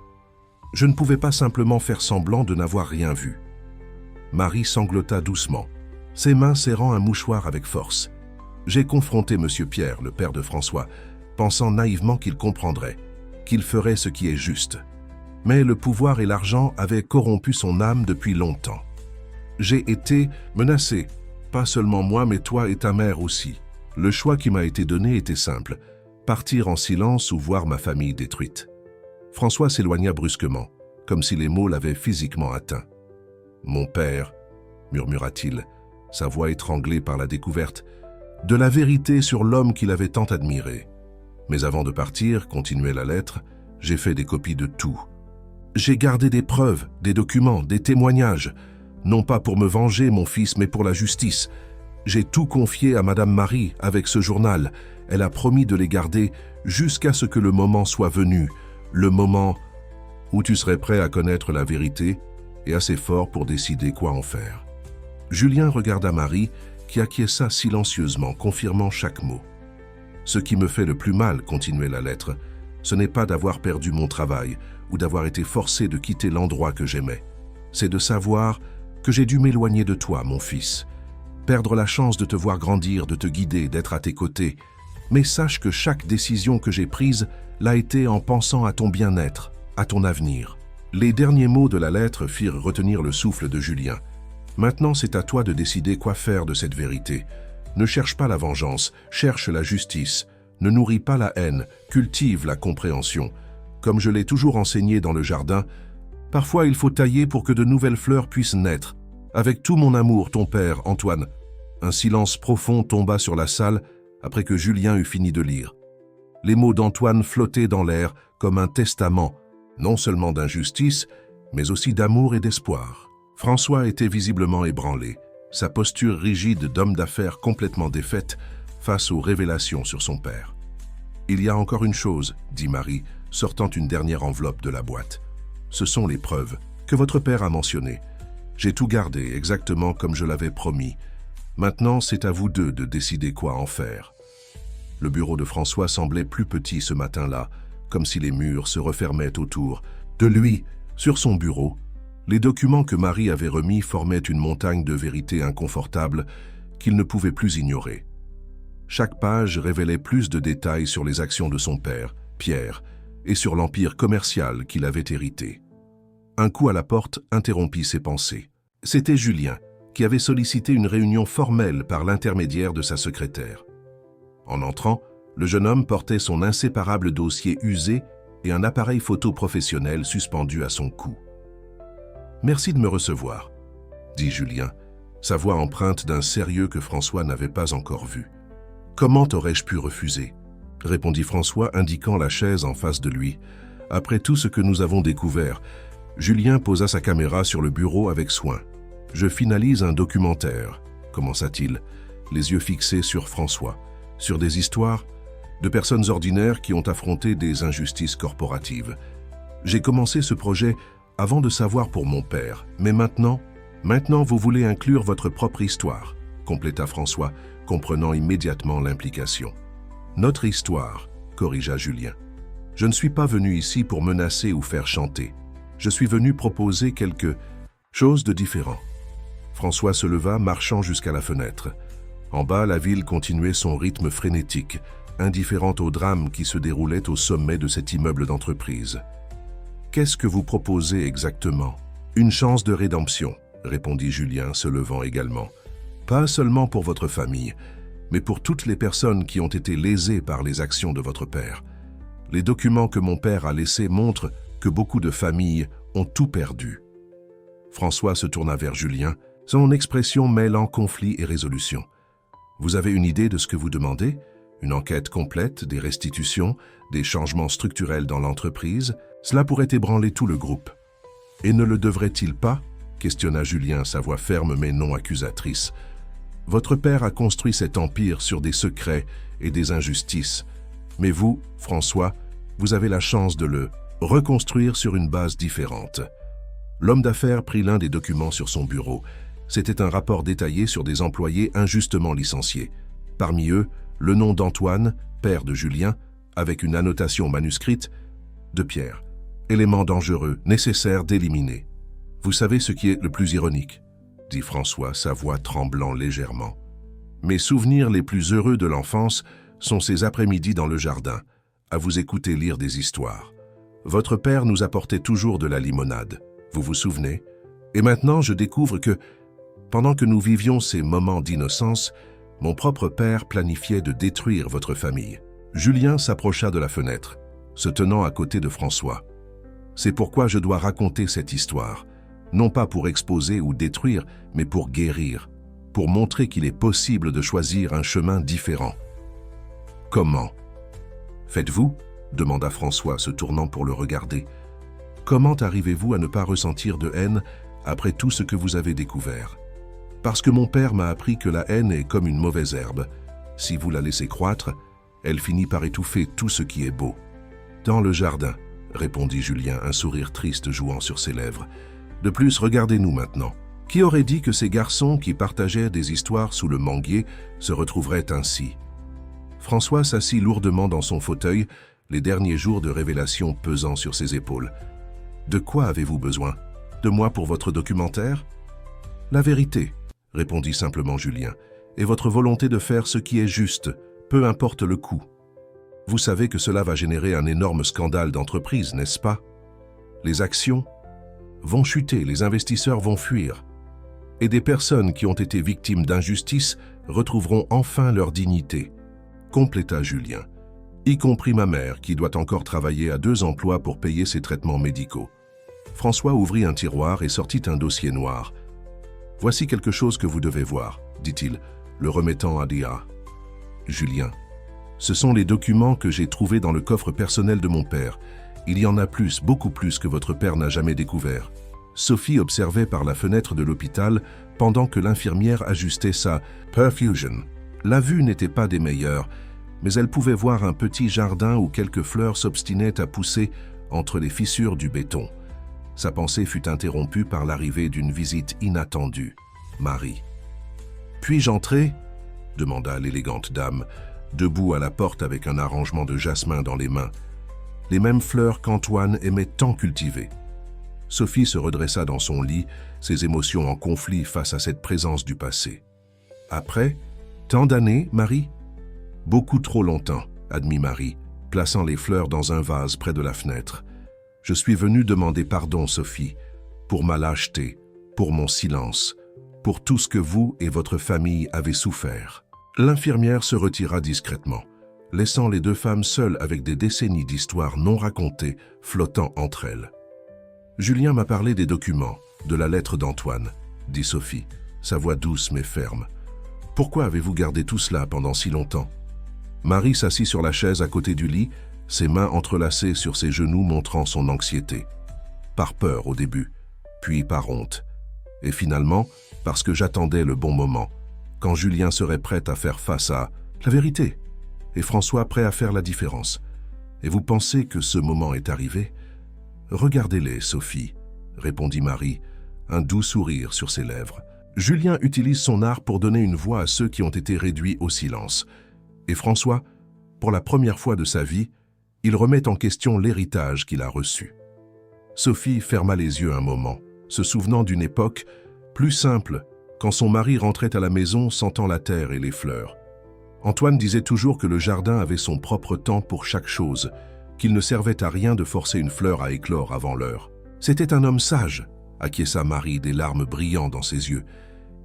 Je ne pouvais pas simplement faire semblant de n'avoir rien vu. Marie sanglota doucement, ses mains serrant un mouchoir avec force. J'ai confronté M. Pierre, le père de François, pensant naïvement qu'il comprendrait, qu'il ferait ce qui est juste. Mais le pouvoir et l'argent avaient corrompu son âme depuis longtemps. J'ai été menacé, pas seulement moi, mais toi et ta mère aussi. Le choix qui m'a été donné était simple, partir en silence ou voir ma famille détruite. François s'éloigna brusquement, comme si les mots l'avaient physiquement atteint. « Mon père », murmura-t-il, sa voix étranglée par la découverte, de la vérité sur l'homme qu'il avait tant admiré. Mais avant de partir, continuait la lettre, j'ai fait des copies de tout. J'ai gardé des preuves, des documents, des témoignages, non pas pour me venger, mon fils, mais pour la justice. J'ai tout confié à Madame Marie avec ce journal. Elle a promis de les garder jusqu'à ce que le moment soit venu, le moment où tu serais prêt à connaître la vérité et assez fort pour décider quoi en faire. Julien regarda Marie, qui acquiesça silencieusement, confirmant chaque mot. « Ce qui me fait le plus mal, continuait la lettre, ce n'est pas d'avoir perdu mon travail ou d'avoir été forcé de quitter l'endroit que j'aimais. C'est de savoir que j'ai dû m'éloigner de toi, mon fils, perdre la chance de te voir grandir, de te guider, d'être à tes côtés. Mais sache que chaque décision que j'ai prise l'a été en pensant à ton bien-être, à ton avenir. » Les derniers mots de la lettre firent retenir le souffle de Julien. « Maintenant, c'est à toi de décider quoi faire de cette vérité. Ne cherche pas la vengeance, cherche la justice. Ne nourris pas la haine, cultive la compréhension. Comme je l'ai toujours enseigné dans le jardin, parfois il faut tailler pour que de nouvelles fleurs puissent naître. Avec tout mon amour, ton père, Antoine. » Un silence profond tomba sur la salle après que Julien eut fini de lire. Les mots d'Antoine flottaient dans l'air comme un testament, non seulement d'injustice, mais aussi d'amour et d'espoir. François était visiblement ébranlé, sa posture rigide d'homme d'affaires complètement défaite face aux révélations sur son père. « Il y a encore une chose, » dit Marie, sortant une dernière enveloppe de la boîte. « Ce sont les preuves que votre père a mentionnées. J'ai tout gardé exactement comme je l'avais promis. Maintenant, c'est à vous deux de décider quoi en faire. » Le bureau de François semblait plus petit ce matin-là, comme si les murs se refermaient autour de lui. Sur son bureau, les documents que Marie avait remis formaient une montagne de vérités inconfortables qu'il ne pouvait plus ignorer. Chaque page révélait plus de détails sur les actions de son père, Pierre, et sur l'empire commercial qu'il avait hérité. Un coup à la porte interrompit ses pensées. C'était Julien, qui avait sollicité une réunion formelle par l'intermédiaire de sa secrétaire. En entrant, le jeune homme portait son inséparable dossier usé et un appareil photo professionnel suspendu à son cou. « Merci de me recevoir, » dit Julien, sa voix empreinte d'un sérieux que François n'avait pas encore vu. « Comment aurais-je pu refuser ?» répondit François, indiquant la chaise en face de lui. « Après tout ce que nous avons découvert, » Julien posa sa caméra sur le bureau avec soin. « Je finalise un documentaire, » commença-t-il, les yeux fixés sur François, sur des histoires de personnes ordinaires qui ont affronté des injustices corporatives. J'ai commencé ce projet avant de savoir pour mon père, mais maintenant vous voulez inclure votre propre histoire, compléta François, comprenant immédiatement l'implication. Notre histoire, corrigea Julien. Je ne suis pas venu ici pour menacer ou faire chanter. Je suis venu proposer quelque chose de différent. François se leva, marchant jusqu'à la fenêtre. En bas, la ville continuait son rythme frénétique, indifférente au drame qui se déroulait au sommet de cet immeuble d'entreprise. « Qu'est-ce que vous proposez exactement ?»« Une chance de rédemption, » répondit Julien, se levant également. « Pas seulement pour votre famille, mais pour toutes les personnes qui ont été lésées par les actions de votre père. Les documents que mon père a laissés montrent que beaucoup de familles ont tout perdu. » François se tourna vers Julien, son expression mêlant conflit et résolution. « Vous avez une idée de ce que vous demandez ? Une enquête complète, des restitutions, des changements structurels dans l'entreprise, cela pourrait ébranler tout le groupe. » « Et ne le devrait-il pas ?» questionna Julien, sa voix ferme mais non accusatrice. « Votre père a construit cet empire sur des secrets et des injustices. Mais vous, François, vous avez la chance de le reconstruire sur une base différente. » L'homme d'affaires prit l'un des documents sur son bureau. C'était un rapport détaillé sur des employés injustement licenciés. Parmi eux, le nom d'Antoine, père de Julien, avec une annotation manuscrite de Pierre. Élément dangereux, nécessaire d'éliminer. « Vous savez ce qui est le plus ironique ?» dit François, sa voix tremblant légèrement. « Mes souvenirs les plus heureux de l'enfance sont ces après-midi dans le jardin, à vous écouter lire des histoires. Votre père nous apportait toujours de la limonade, vous vous souvenez? Et maintenant je découvre que, pendant que nous vivions ces moments d'innocence, mon propre père planifiait de détruire votre famille. » Julien s'approcha de la fenêtre, se tenant à côté de François. « C'est pourquoi je dois raconter cette histoire, non pas pour exposer ou détruire, mais pour guérir, pour montrer qu'il est possible de choisir un chemin différent. » « Comment ? Faites-vous ? demanda François, se tournant pour le regarder. « Comment arrivez-vous à ne pas ressentir de haine après tout ce que vous avez découvert ? Parce que mon père m'a appris que la haine est comme une mauvaise herbe. Si vous la laissez croître, elle finit par étouffer tout ce qui est beau. »« Dans le jardin, » répondit Julien, un sourire triste jouant sur ses lèvres. « De plus, regardez-nous maintenant. Qui aurait dit que ces garçons qui partageaient des histoires sous le manguier se retrouveraient ainsi ?» François s'assit lourdement dans son fauteuil, les derniers jours de révélation pesant sur ses épaules. « De quoi avez-vous besoin? De moi pour votre documentaire ?»« La vérité, » répondit simplement Julien, « et votre volonté de faire ce qui est juste, peu importe le coût. Vous savez que cela va générer un énorme scandale d'entreprise, n'est-ce pas? Les actions vont chuter, les investisseurs vont fuir, et des personnes qui ont été victimes d'injustice retrouveront enfin leur dignité, » compléta Julien, y compris ma mère qui doit encore travailler à 2 emplois pour payer ses traitements médicaux. François ouvrit un tiroir et sortit un dossier noir. « Voici quelque chose que vous devez voir, dit-il, le remettant à Dia. Julien. Ce sont les documents que j'ai trouvés dans le coffre personnel de mon père. Il y en a plus, beaucoup plus que votre père n'a jamais découvert. » Sophie observait par la fenêtre de l'hôpital pendant que l'infirmière ajustait sa perfusion. La vue n'était pas des meilleures, mais elle pouvait voir un petit jardin où quelques fleurs s'obstinaient à pousser entre les fissures du béton. Sa pensée fut interrompue par l'arrivée d'une visite inattendue. Marie. « Puis-je entrer ?» demanda l'élégante dame, debout à la porte avec un arrangement de jasmin dans les mains. Les mêmes fleurs qu'Antoine aimait tant cultiver. Sophie se redressa dans son lit, ses émotions en conflit face à cette présence du passé. « Après tant d'années, Marie ?»« Beaucoup trop longtemps, » admit Marie, plaçant les fleurs dans un vase près de la fenêtre. « Je suis venue demander pardon, Sophie, pour ma lâcheté, pour mon silence, pour tout ce que vous et votre famille avez souffert. » L'infirmière se retira discrètement, laissant les 2 femmes seules avec des décennies d'histoires non racontées flottant entre elles. « Julien m'a parlé des documents, de la lettre d'Antoine, » dit Sophie, sa voix douce mais ferme. « Pourquoi avez-vous gardé tout cela pendant si longtemps ?» Marie s'assit sur la chaise à côté du lit, ses mains entrelacées sur ses genoux montrant son anxiété. Par peur au début, puis par honte. Et finalement, parce que j'attendais le bon moment, quand Julien serait prêt à faire face à la vérité, et François prêt à faire la différence. Et vous pensez que ce moment est arrivé ? Regardez-les, Sophie, répondit Marie, un doux sourire sur ses lèvres. Julien utilise son art pour donner une voix à ceux qui ont été réduits au silence. Et François, pour la première fois de sa vie, il remet en question l'héritage qu'il a reçu. Sophie ferma les yeux un moment, se souvenant d'une époque plus simple, quand son mari rentrait à la maison sentant la terre et les fleurs. Antoine disait toujours que le jardin avait son propre temps pour chaque chose, qu'il ne servait à rien de forcer une fleur à éclore avant l'heure. C'était un homme sage, acquiesça Marie, des larmes brillant dans ses yeux.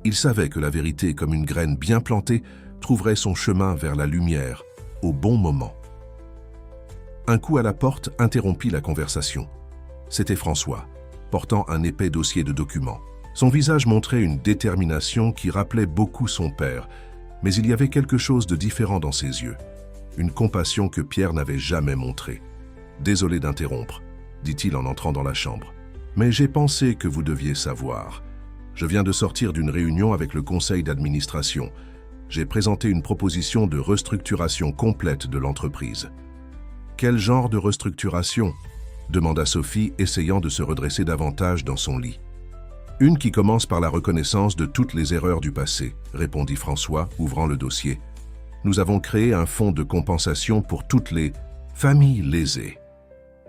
Il savait que la vérité, comme une graine bien plantée, trouverait son chemin vers la lumière, au bon moment. Un coup à la porte interrompit la conversation. C'était François, portant un épais dossier de documents. Son visage montrait une détermination qui rappelait beaucoup son père, mais il y avait quelque chose de différent dans ses yeux, une compassion que Pierre n'avait jamais montrée. « Désolé d'interrompre, » dit-il en entrant dans la chambre. « Mais j'ai pensé que vous deviez savoir. Je viens de sortir d'une réunion avec le conseil d'administration. J'ai présenté une proposition de restructuration complète de l'entreprise. » « Quel genre de restructuration ?» demanda Sophie, essayant de se redresser davantage dans son lit. « Une qui commence par la reconnaissance de toutes les erreurs du passé, » répondit François, ouvrant le dossier. « Nous avons créé un fonds de compensation pour toutes les familles lésées.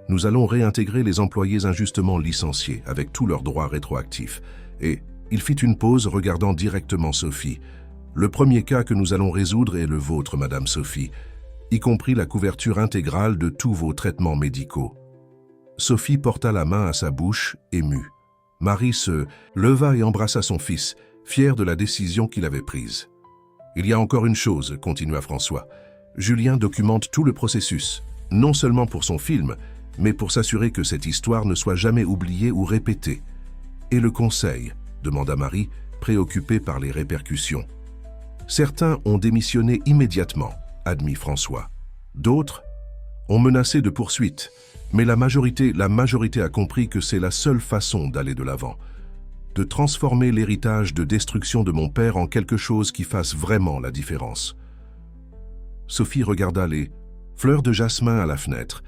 Nous allons réintégrer les employés injustement licenciés avec tous leurs droits rétroactifs. » Et il fit une pause, regardant directement Sophie. « Le premier cas que nous allons résoudre est le vôtre, Madame Sophie, y compris la couverture intégrale de tous vos traitements médicaux. » Sophie porta la main à sa bouche, émue. Marie se leva et embrassa son fils, fier de la décision qu'il avait prise. « Il y a encore une chose, » continua François. « Julien documente tout le processus, non seulement pour son film, mais pour s'assurer que cette histoire ne soit jamais oubliée ou répétée. »« Et le conseil ?» demanda Marie, préoccupée par les répercussions. « Certains ont démissionné immédiatement, » admit François. « D'autres ont menacé de poursuites, mais la majorité a compris que c'est la seule façon d'aller de l'avant, de transformer l'héritage de destruction de mon père en quelque chose qui fasse vraiment la différence. » Sophie regarda les fleurs de jasmin à la fenêtre,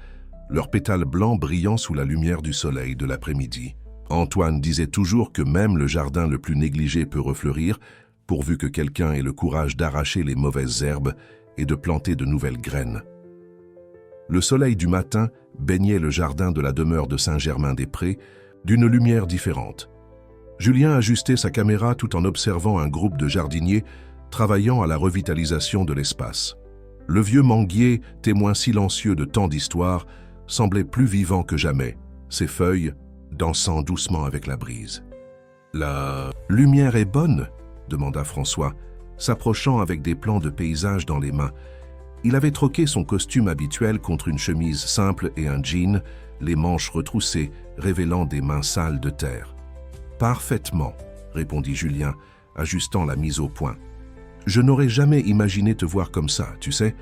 leurs pétales blancs brillant sous la lumière du soleil de l'après-midi. Antoine disait toujours que même le jardin le plus négligé peut refleurir, pourvu que quelqu'un ait le courage d'arracher les mauvaises herbes et de planter de nouvelles graines. Le soleil du matin baignait le jardin de la demeure de Saint-Germain-des-Prés d'une lumière différente. Julien ajustait sa caméra tout en observant un groupe de jardiniers travaillant à la revitalisation de l'espace. Le vieux manguier, témoin silencieux de tant d'histoires, semblait plus vivant que jamais, ses feuilles dansant doucement avec la brise. « La lumière est bonne ?» demanda François, s'approchant avec des plans de paysage dans les mains. Il avait troqué son costume habituel contre une chemise simple et un jean, les manches retroussées, révélant des mains sales de terre. « Parfaitement, » répondit Julien, ajustant la mise au point. « Je n'aurais jamais imaginé te voir comme ça, tu sais,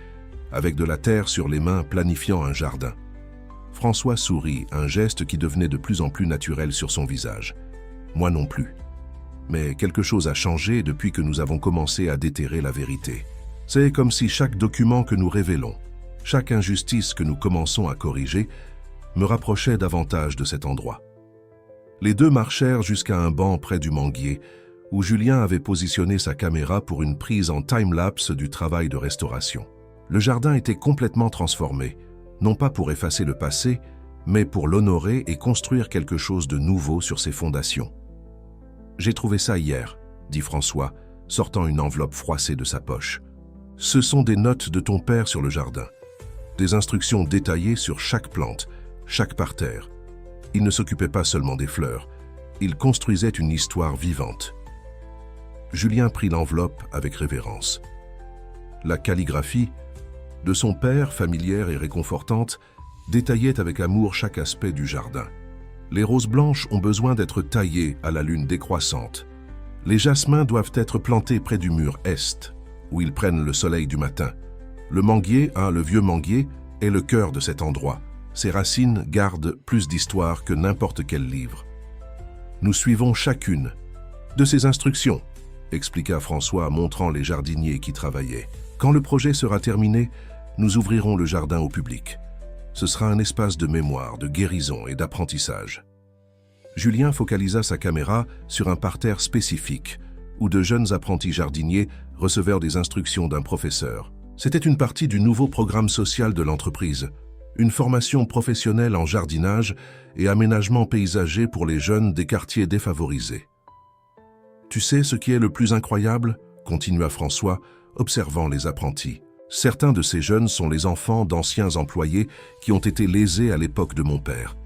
avec de la terre sur les mains planifiant un jardin. » François sourit, un geste qui devenait de plus en plus naturel sur son visage. Moi non plus. Mais quelque chose a changé depuis que nous avons commencé à déterrer la vérité. C'est comme si chaque document que nous révélons, chaque injustice que nous commençons à corriger, me rapprochait davantage de cet endroit. Les deux marchèrent jusqu'à un banc près du manguier, où Julien avait positionné sa caméra pour une prise en time-lapse du travail de restauration. Le jardin était complètement transformé, non pas pour effacer le passé, mais pour l'honorer et construire quelque chose de nouveau sur ses fondations. « J'ai trouvé ça hier, » dit François, sortant une enveloppe froissée de sa poche. « Ce sont des notes de ton père sur le jardin, des instructions détaillées sur chaque plante, chaque parterre. Il ne s'occupait pas seulement des fleurs, il construisait une histoire vivante. » Julien prit l'enveloppe avec révérence. La calligraphie de son père, familière et réconfortante, détaillait avec amour chaque aspect du jardin. Les roses blanches ont besoin d'être taillées à la lune décroissante. Les jasmins doivent être plantés près du mur est, où ils prennent le soleil du matin. Le manguier, le vieux manguier, est le cœur de cet endroit. Ses racines gardent plus d'histoire que n'importe quel livre. Nous suivons chacune de ces instructions, expliqua François, montrant les jardiniers qui travaillaient. Quand le projet sera terminé, nous ouvrirons le jardin au public. Ce sera un espace de mémoire, de guérison et d'apprentissage. Julien focalisa sa caméra sur un parterre spécifique, où de jeunes apprentis jardiniers recevèrent des instructions d'un professeur. C'était une partie du nouveau programme social de l'entreprise, une formation professionnelle en jardinage et aménagement paysager pour les jeunes des quartiers défavorisés. « Tu sais ce qui est le plus incroyable ?» continua François, observant les apprentis. « Certains de ces jeunes sont les enfants d'anciens employés qui ont été lésés à l'époque de mon père.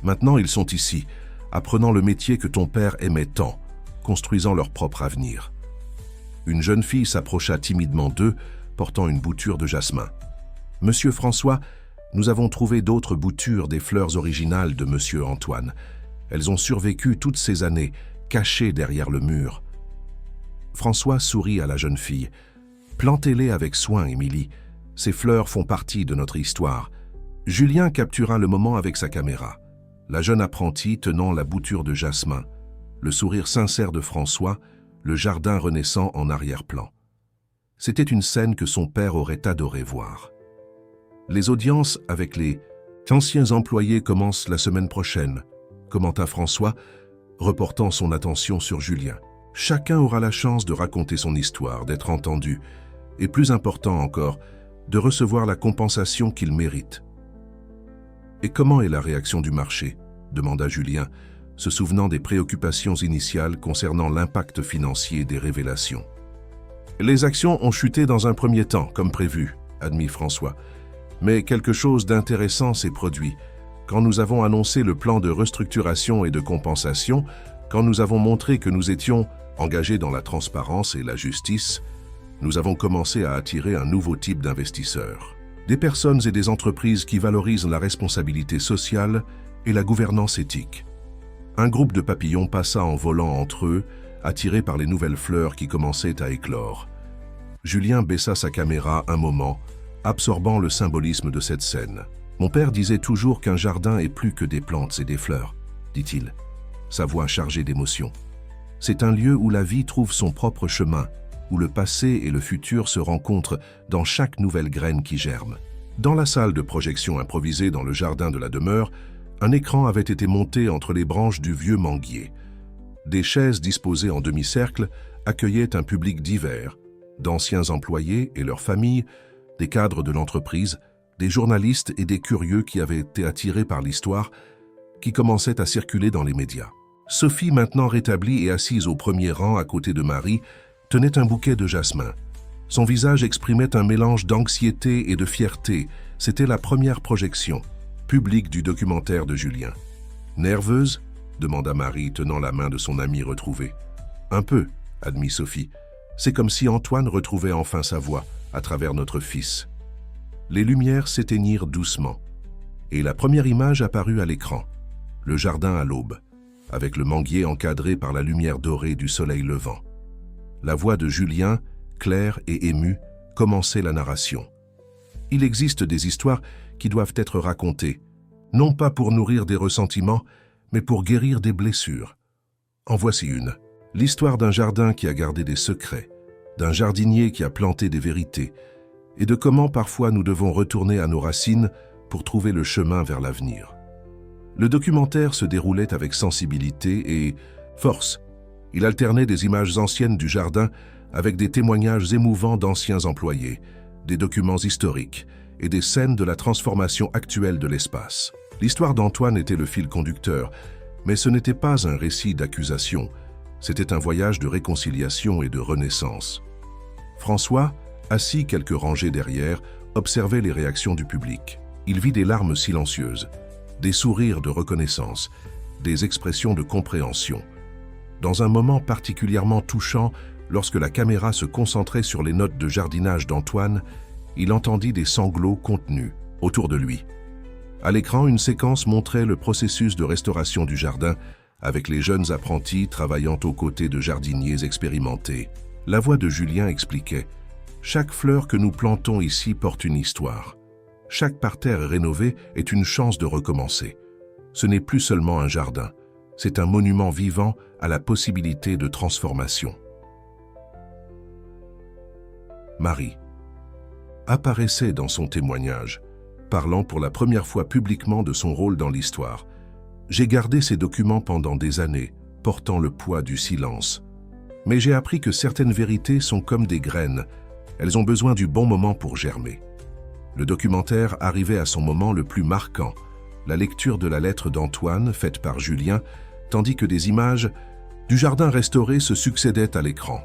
Maintenant, ils sont ici, apprenant le métier que ton père aimait tant, construisant leur propre avenir. » Une jeune fille s'approcha timidement d'eux, portant une bouture de jasmin. « Monsieur François, nous avons trouvé d'autres boutures des fleurs originales de Monsieur Antoine. Elles ont survécu toutes ces années, cachées derrière le mur. » François sourit à la jeune fille. « Plantez-les avec soin, Émilie. Ces fleurs font partie de notre histoire. » Julien captura le moment avec sa caméra. La jeune apprentie tenant la bouture de jasmin, le sourire sincère de François, le jardin renaissant en arrière-plan. C'était une scène que son père aurait adoré voir. Les audiences avec les anciens employés commencent la semaine prochaine, commenta François, reportant son attention sur Julien. Chacun aura la chance de raconter son histoire, d'être entendu, et plus important encore, de recevoir la compensation qu'il mérite. « Et comment est la réaction du marché ?» demanda Julien, se souvenant des préoccupations initiales concernant l'impact financier des révélations. « Les actions ont chuté dans un premier temps, comme prévu, » admit François. « Mais quelque chose d'intéressant s'est produit. Quand nous avons annoncé le plan de restructuration et de compensation, quand nous avons montré que nous étions engagés dans la transparence et la justice, nous avons commencé à attirer un nouveau type d'investisseurs. Des personnes et des entreprises qui valorisent la responsabilité sociale et la gouvernance éthique. Un groupe de papillons passa en volant entre eux, attirés par les nouvelles fleurs qui commençaient à éclore. Julien baissa sa caméra un moment, absorbant le symbolisme de cette scène. « Mon père disait toujours qu'un jardin est plus que des plantes et des fleurs, dit-il, sa voix chargée d'émotion. C'est un lieu où la vie trouve son propre chemin, où le passé et le futur se rencontrent dans chaque nouvelle graine qui germe. » Dans la salle de projection improvisée dans le jardin de la demeure, un écran avait été monté entre les branches du vieux manguier. Des chaises disposées en demi-cercle accueillaient un public divers, d'anciens employés et leurs familles, des cadres de l'entreprise, des journalistes et des curieux qui avaient été attirés par l'histoire qui commençait à circuler dans les médias. Sophie, maintenant rétablie et assise au premier rang à côté de Marie, tenait un bouquet de jasmin. Son visage exprimait un mélange d'anxiété et de fierté. C'était la première projection publique du documentaire de Julien. « Nerveuse ?» demanda Marie, tenant la main de son amie retrouvée. « Un peu, » admit Sophie. « C'est comme si Antoine retrouvait enfin sa voix à travers notre fils. » les lumières s'éteignirent doucement, et la première image apparut à l'écran, le jardin à l'aube, avec le manguier encadré par la lumière dorée du soleil levant. La voix de Julien, claire et émue, commençait la narration. Il existe des histoires qui doivent être racontées, non pas pour nourrir des ressentiments, mais pour guérir des blessures. En voici une. L'histoire d'un jardin qui a gardé des secrets, d'un jardinier qui a planté des vérités, et de comment parfois nous devons retourner à nos racines pour trouver le chemin vers l'avenir. Le documentaire se déroulait avec sensibilité et force. Il alternait des images anciennes du jardin avec des témoignages émouvants d'anciens employés, des documents historiques et des scènes de la transformation actuelle de l'espace. L'histoire d'Antoine était le fil conducteur, mais ce n'était pas un récit d'accusation, c'était un voyage de réconciliation et de renaissance. François, assis quelques rangées derrière, observait les réactions du public. Il vit des larmes silencieuses, des sourires de reconnaissance, des expressions de compréhension. Dans un moment particulièrement touchant, lorsque la caméra se concentrait sur les notes de jardinage d'Antoine, il entendit des sanglots contenus autour de lui. À l'écran, une séquence montrait le processus de restauration du jardin, avec les jeunes apprentis travaillant aux côtés de jardiniers expérimentés. La voix de Julien expliquait « Chaque fleur que nous plantons ici porte une histoire. Chaque parterre rénové est une chance de recommencer. Ce n'est plus seulement un jardin, c'est un monument vivant à la possibilité de transformation. » Marie apparaissait dans son témoignage, parlant pour la première fois publiquement de son rôle dans l'histoire. « J'ai gardé ces documents pendant des années, portant le poids du silence. Mais j'ai appris que certaines vérités sont comme des graines, elles ont besoin du bon moment pour germer. » Le documentaire arrivait à son moment le plus marquant, la lecture de la lettre d'Antoine faite par Julien, tandis que des images du jardin restauré se succédaient à l'écran.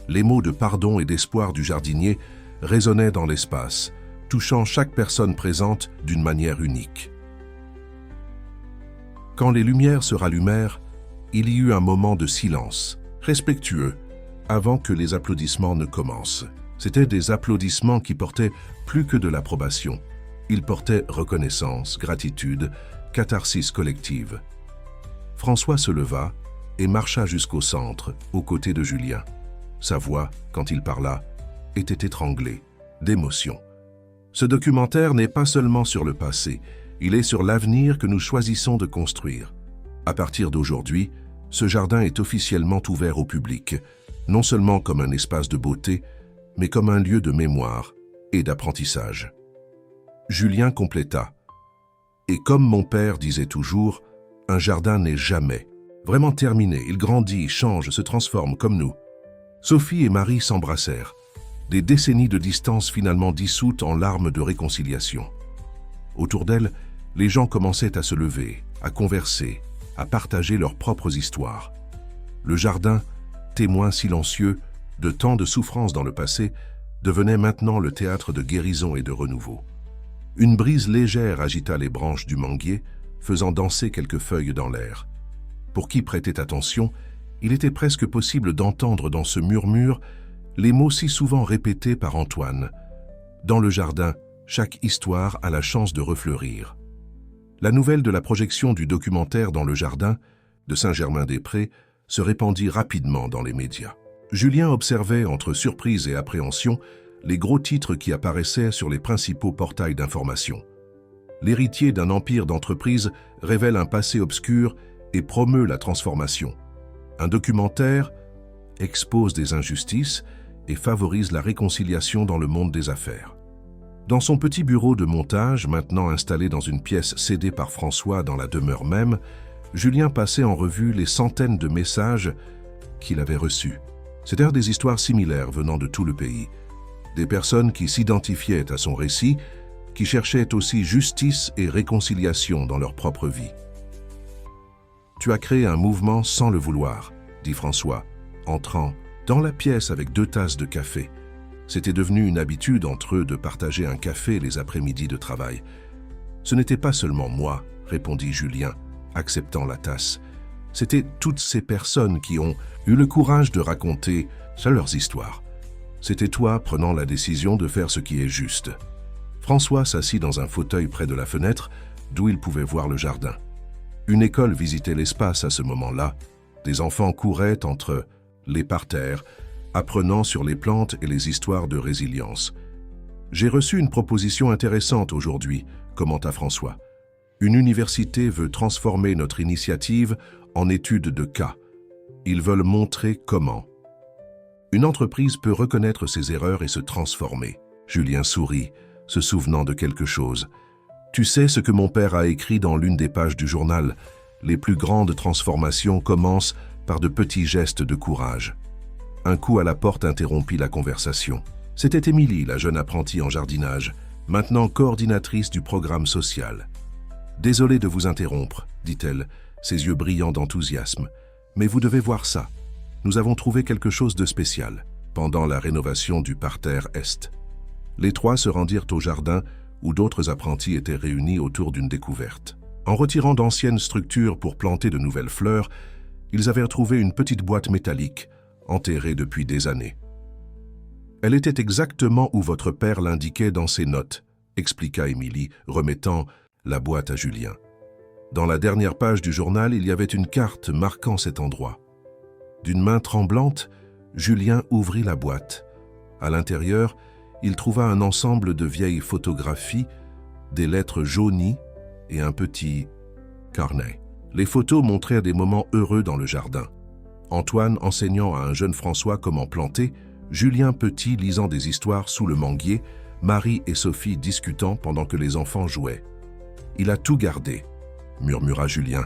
Les mots de pardon et d'espoir du jardinier résonnaient dans l'espace, touchant chaque personne présente d'une manière unique. Quand les lumières se rallumèrent, il y eut un moment de silence, respectueux, avant que les applaudissements ne commencent. C'étaient des applaudissements qui portaient plus que de l'approbation. Ils portaient reconnaissance, gratitude, catharsis collective. François se leva et marcha jusqu'au centre, aux côtés de Julien. Sa voix, quand il parla, était étranglée, d'émotion. Ce documentaire n'est pas seulement sur le passé, il est sur l'avenir que nous choisissons de construire. À partir d'aujourd'hui, ce jardin est officiellement ouvert au public, non seulement comme un espace de beauté, mais comme un lieu de mémoire et d'apprentissage. Julien compléta. Et comme mon père disait toujours, un jardin n'est jamais vraiment terminé, il grandit, change, se transforme comme nous. Sophie et Marie s'embrassèrent, des décennies de distance finalement dissoutes en larmes de réconciliation. Autour d'elles, les gens commençaient à se lever, à converser, à partager leurs propres histoires. Le jardin, témoin silencieux de tant de souffrances dans le passé, devenait maintenant le théâtre de guérison et de renouveau. Une brise légère agita les branches du manguier, faisant danser quelques feuilles dans l'air. Pour qui prêtait attention, il était presque possible d'entendre dans ce murmure les mots si souvent répétés par Antoine. Dans le jardin, chaque histoire a la chance de refleurir. La nouvelle de la projection du documentaire dans le jardin de Saint-Germain-des-Prés se répandit rapidement dans les médias. Julien observait, entre surprise et appréhension, les gros titres qui apparaissaient sur les principaux portails d'information. L'héritier d'un empire d'entreprise révèle un passé obscur et promeut la transformation. Un documentaire expose des injustices et favorise la réconciliation dans le monde des affaires. Dans son petit bureau de montage, maintenant installé dans une pièce cédée par François dans la demeure même, Julien passait en revue les centaines de messages qu'il avait reçus. C'étaient des histoires similaires venant de tout le pays. Des personnes qui s'identifiaient à son récit, qui cherchaient aussi justice et réconciliation dans leur propre vie. « Tu as créé un mouvement sans le vouloir », dit François, entrant dans la pièce avec 2 tasses de café. C'était devenu une habitude entre eux de partager un café les après-midi de travail. « Ce n'était pas seulement moi », répondit Julien, acceptant la tasse. « C'était toutes ces personnes qui ont eu le courage de raconter leurs histoires. C'était toi prenant la décision de faire ce qui est juste. » François s'assit dans un fauteuil près de la fenêtre, d'où il pouvait voir le jardin. Une école visitait l'espace à ce moment-là. Des enfants couraient entre les parterres, apprenant sur les plantes et les histoires de résilience. « J'ai reçu une proposition intéressante aujourd'hui », commenta François. « Une université veut transformer notre initiative en étude de cas. Ils veulent montrer comment. Une entreprise peut reconnaître ses erreurs et se transformer. » Julien sourit, se souvenant de quelque chose. « Tu sais ce que mon père a écrit dans l'une des pages du journal. Les plus grandes transformations commencent par de petits gestes de courage. » Un coup à la porte interrompit la conversation. C'était Émilie, la jeune apprentie en jardinage, maintenant coordinatrice du programme social. « Désolée de vous interrompre, » dit-elle, ses yeux brillants d'enthousiasme. « Mais vous devez voir ça. Nous avons trouvé quelque chose de spécial pendant la rénovation du parterre Est. » Les trois se rendirent au jardin où d'autres apprentis étaient réunis autour d'une découverte. En retirant d'anciennes structures pour planter de nouvelles fleurs, ils avaient trouvé une petite boîte métallique, enterrée depuis des années. « Elle était exactement où votre père l'indiquait dans ses notes », expliqua Émilie, remettant la boîte à Julien. Dans la dernière page du journal, il y avait une carte marquant cet endroit. D'une main tremblante, Julien ouvrit la boîte. À l'intérieur, il trouva un ensemble de vieilles photographies, des lettres jaunies et un petit carnet. Les photos montrèrent des moments heureux dans le jardin. Antoine enseignant à un jeune François comment planter, Julien petit lisant des histoires sous le manguier, Marie et Sophie discutant pendant que les enfants jouaient. « Il a tout gardé », murmura Julien,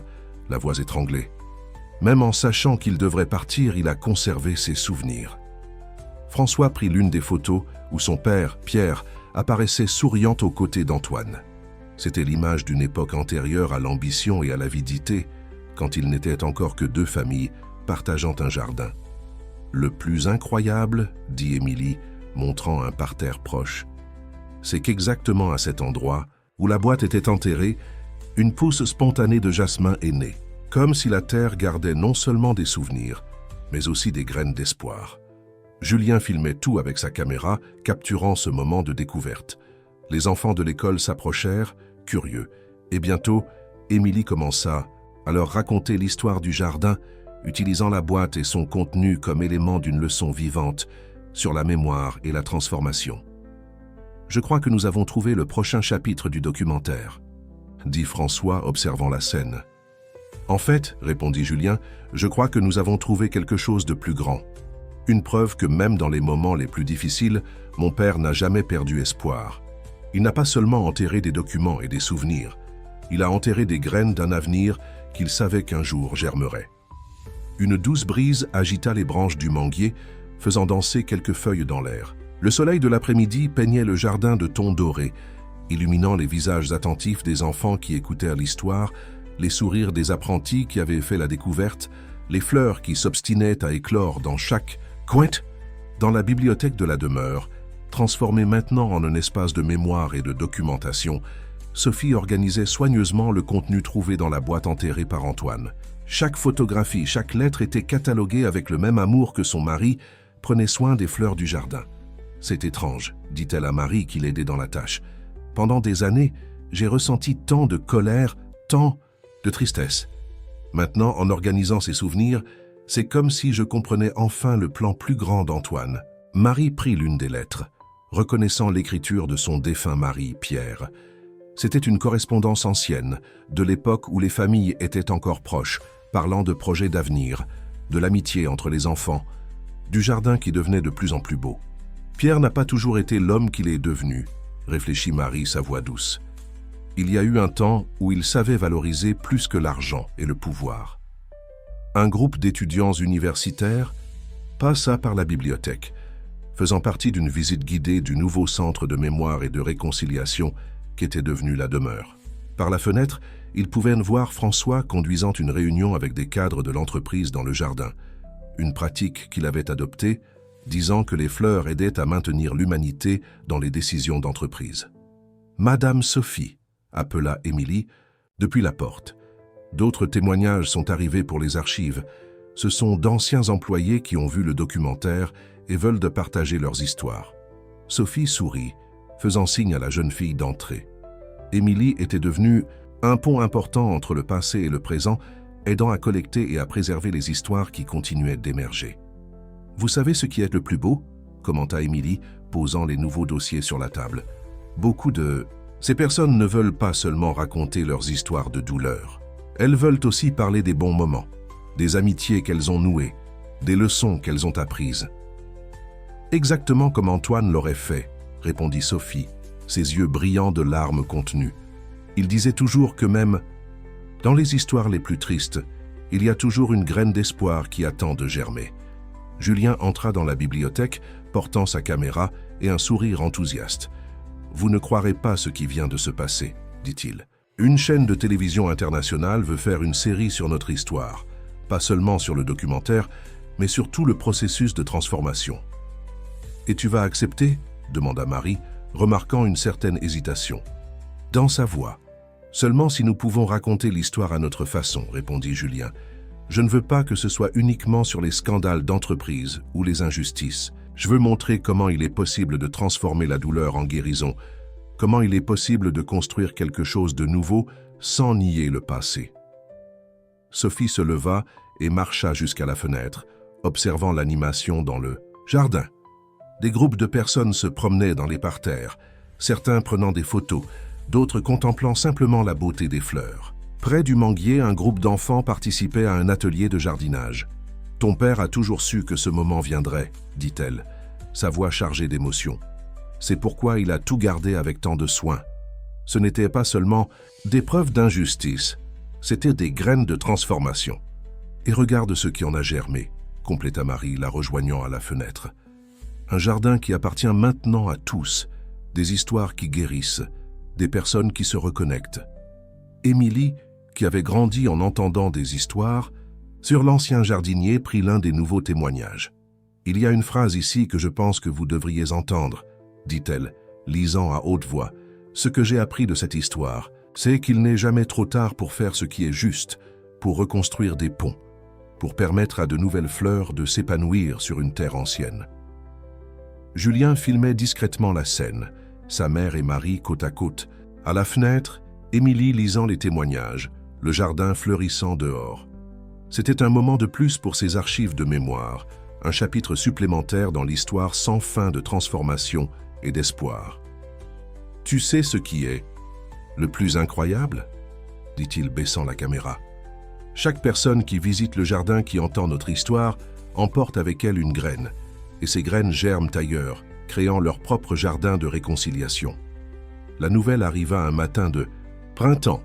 la voix étranglée. Même en sachant qu'il devrait partir, il a conservé ses souvenirs. François prit l'une des photos où son père, Pierre, apparaissait souriant aux côtés d'Antoine. C'était l'image d'une époque antérieure à l'ambition et à l'avidité, quand il n'était encore que deux familles partageant un jardin. « Le plus incroyable, » dit Émilie, montrant un parterre proche, « c'est qu'exactement à cet endroit, où la boîte était enterrée, une pousse spontanée de jasmin est née, comme si la terre gardait non seulement des souvenirs, mais aussi des graines d'espoir. » Julien filmait tout avec sa caméra, capturant ce moment de découverte. Les enfants de l'école s'approchèrent, curieux, et bientôt, Émilie commença à leur raconter l'histoire du jardin, utilisant la boîte et son contenu comme élément d'une leçon vivante sur la mémoire et la transformation. « Je crois que nous avons trouvé le prochain chapitre du documentaire, » dit François, observant la scène. « En fait, » répondit Julien, « je crois que nous avons trouvé quelque chose de plus grand. Une preuve que même dans les moments les plus difficiles, mon père n'a jamais perdu espoir. Il n'a pas seulement enterré des documents et des souvenirs, il a enterré des graines d'un avenir qu'il savait qu'un jour germerait. » Une douce brise agita les branches du manguier, faisant danser quelques feuilles dans l'air. Le soleil de l'après-midi peignait le jardin de tons dorés, illuminant les visages attentifs des enfants qui écoutèrent l'histoire, les sourires des apprentis qui avaient fait la découverte, les fleurs qui s'obstinaient à éclore dans chaque coin. Dans la bibliothèque de la demeure, transformée maintenant en un espace de mémoire et de documentation, Sophie organisait soigneusement le contenu trouvé dans la boîte enterrée par Antoine. Chaque photographie, chaque lettre était cataloguée avec le même amour que son mari prenait soin des fleurs du jardin. « C'est étrange, » dit-elle à Marie qui l'aidait dans la tâche. « Pendant des années, j'ai ressenti tant de colère, tant de tristesse. Maintenant, en organisant ces souvenirs, c'est comme si je comprenais enfin le plan plus grand d'Antoine. » Marie prit l'une des lettres, reconnaissant l'écriture de son défunt mari, Pierre. C'était une correspondance ancienne, de l'époque où les familles étaient encore proches, parlant de projets d'avenir, de l'amitié entre les enfants, du jardin qui devenait de plus en plus beau. « Pierre n'a pas toujours été l'homme qu'il est devenu, » réfléchit Marie, sa voix douce. « Il y a eu un temps où il savait valoriser plus que l'argent et le pouvoir. » Un groupe d'étudiants universitaires passa par la bibliothèque, faisant partie d'une visite guidée du nouveau centre de mémoire et de réconciliation qu'était devenu la demeure. Par la fenêtre, ils pouvaient voir François conduisant une réunion avec des cadres de l'entreprise dans le jardin, une pratique qu'il avait adoptée, disant que les fleurs aidaient à maintenir l'humanité dans les décisions d'entreprise. « Madame Sophie », appela Émilie, depuis la porte. D'autres témoignages sont arrivés pour les archives. Ce sont d'anciens employés qui ont vu le documentaire et veulent de partager leurs histoires. Sophie sourit, faisant signe à la jeune fille d'entrer. Émilie était devenue un pont important entre le passé et le présent, aidant à collecter et à préserver les histoires qui continuaient d'émerger. « Vous savez ce qui est le plus beau ?» commenta Émilie, posant les nouveaux dossiers sur la table. Ces personnes ne veulent pas seulement raconter leurs histoires de douleur. Elles veulent aussi parler des bons moments, des amitiés qu'elles ont nouées, des leçons qu'elles ont apprises. Exactement comme Antoine l'aurait fait, répondit Sophie, ses yeux brillants de larmes contenues. Il disait toujours que même dans les histoires les plus tristes, il y a toujours une graine d'espoir qui attend de germer. Julien entra dans la bibliothèque, portant sa caméra et un sourire enthousiaste. « Vous ne croirez pas ce qui vient de se passer, dit-il. Une chaîne de télévision internationale veut faire une série sur notre histoire, pas seulement sur le documentaire, mais sur tout le processus de transformation. »« Et tu vas accepter ?» demanda Marie, remarquant une certaine hésitation. « Dans sa voix. Seulement si nous pouvons raconter l'histoire à notre façon, répondit Julien. Je ne veux pas que ce soit uniquement sur les scandales d'entreprise ou les injustices. Je veux montrer comment il est possible de transformer la douleur en guérison, comment il est possible de construire quelque chose de nouveau sans nier le passé. » Sophie se leva et marcha jusqu'à la fenêtre, observant l'animation dans le jardin. Des groupes de personnes se promenaient dans les parterres, certains prenant des photos, d'autres contemplant simplement la beauté des fleurs. Près du manguier, un groupe d'enfants participait à un atelier de jardinage. « Ton père a toujours su que ce moment viendrait, » dit-elle, sa voix chargée d'émotion. « C'est pourquoi il a tout gardé avec tant de soin. Ce n'était pas seulement des preuves d'injustice, c'était des graines de transformation. Et regarde ce qui en a germé, » compléta Marie, la rejoignant à la fenêtre. « Un jardin qui appartient maintenant à tous, des histoires qui guérissent, des personnes qui se reconnectent. » Émilie, qui avait grandi en entendant des histoires, sur l'ancien jardinier prit l'un des nouveaux témoignages. « Il y a une phrase ici que je pense que vous devriez entendre, » dit-elle, lisant à haute voix. « Ce que j'ai appris de cette histoire, c'est qu'il n'est jamais trop tard pour faire ce qui est juste, pour reconstruire des ponts, pour permettre à de nouvelles fleurs de s'épanouir sur une terre ancienne. » Julien filmait discrètement la scène, sa mère et Marie côte à côte. À la fenêtre, Émilie lisant les témoignages, le jardin fleurissant dehors. C'était un moment de plus pour ses archives de mémoire, un chapitre supplémentaire dans l'histoire sans fin de transformation et d'espoir. « Tu sais ce qui est le plus incroyable ?» dit-il baissant la caméra. « Chaque personne qui visite le jardin qui entend notre histoire emporte avec elle une graine, et ces graines germent ailleurs, créant leur propre jardin de réconciliation. » La nouvelle arriva un matin de printemps.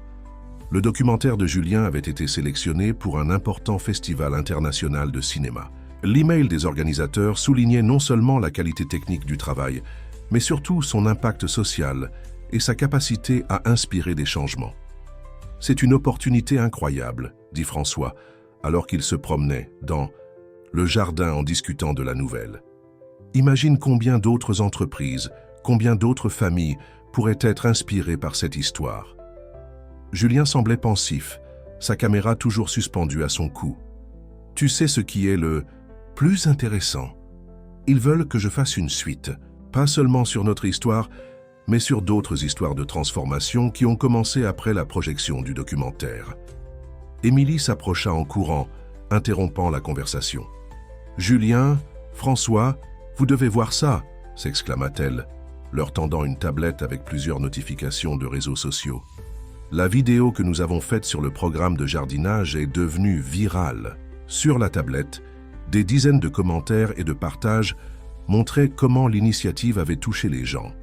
Le documentaire de Julien avait été sélectionné pour un important festival international de cinéma. L'email des organisateurs soulignait non seulement la qualité technique du travail, mais surtout son impact social et sa capacité à inspirer des changements. « C'est une opportunité incroyable, » dit François, alors qu'il se promenait dans le jardin en discutant de la nouvelle. « Imagine combien d'autres entreprises, combien d'autres familles pourraient être inspirées par cette histoire. » Julien semblait pensif, sa caméra toujours suspendue à son cou. « Tu sais ce qui est le plus intéressant? Ils veulent que je fasse une suite, pas seulement sur notre histoire, mais sur d'autres histoires de transformation qui ont commencé après la projection du documentaire. » Émilie s'approcha en courant, interrompant la conversation. « Julien, François, vous devez voir ça !» s'exclama-t-elle, leur tendant une tablette avec plusieurs notifications de réseaux sociaux. La vidéo que nous avons faite sur le programme de jardinage est devenue virale. Sur la tablette, des dizaines de commentaires et de partages montraient comment l'initiative avait touché les gens.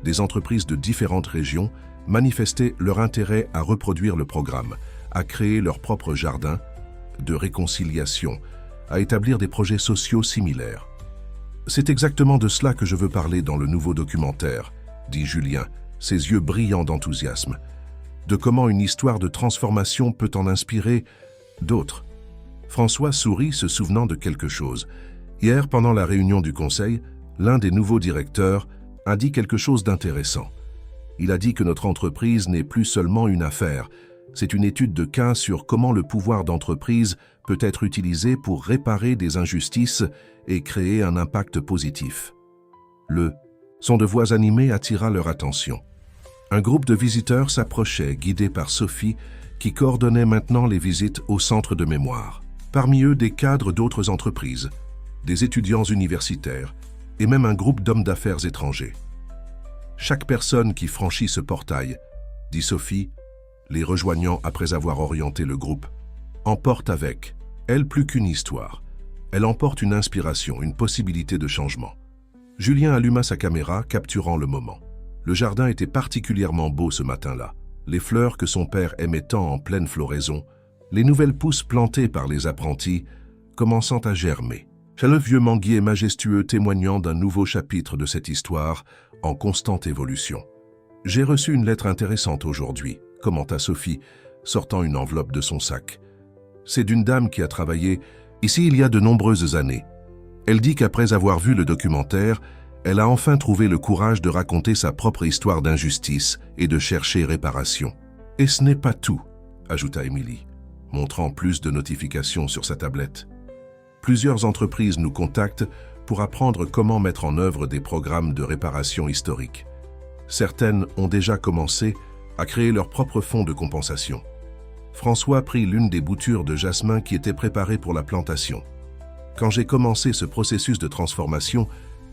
Des entreprises de différentes régions manifestaient leur intérêt à reproduire le programme, à créer leur propre jardin de réconciliation, à établir des projets sociaux similaires. « C'est exactement de cela que je veux parler dans le nouveau documentaire, » dit Julien, ses yeux brillants d'enthousiasme. « De comment une histoire de transformation peut en inspirer d'autres. » François sourit, se souvenant de quelque chose. Hier, pendant la réunion du conseil, l'un des nouveaux directeurs a dit quelque chose d'intéressant. Il a dit que notre entreprise n'est plus seulement une affaire, c'est une étude de cas sur comment le pouvoir d'entreprise peut être utilisé pour réparer des injustices et créer un impact positif. Le Son de voix animée attira leur attention. Un groupe de visiteurs s'approchait, guidé par Sophie, qui coordonnait maintenant les visites au centre de mémoire. Parmi eux, des cadres d'autres entreprises, des étudiants universitaires et même un groupe d'hommes d'affaires étrangers. Chaque personne qui franchit ce portail, dit Sophie, les rejoignant après avoir orienté le groupe, emporte avec elle plus qu'une histoire. Elle emporte une inspiration, une possibilité de changement. Julien alluma sa caméra, capturant le moment. Le jardin était particulièrement beau ce matin-là. Les fleurs que son père aimait tant en pleine floraison, les nouvelles pousses plantées par les apprentis, commençant à germer. Le vieux manguier majestueux témoignant d'un nouveau chapitre de cette histoire en constante évolution. « J'ai reçu une lettre intéressante aujourd'hui », commenta Sophie, sortant une enveloppe de son sac. « C'est d'une dame qui a travaillé ici il y a de nombreuses années. Elle dit qu'après avoir vu le documentaire, elle a enfin trouvé le courage de raconter sa propre histoire d'injustice et de chercher réparation. Et ce n'est pas tout, ajouta Émilie, montrant plus de notifications sur sa tablette. Plusieurs entreprises nous contactent pour apprendre comment mettre en œuvre des programmes de réparation historique. Certaines ont déjà commencé à créer leur propre fonds de compensation. François prit l'une des boutures de jasmin qui était préparée pour la plantation. Quand j'ai commencé ce processus de transformation,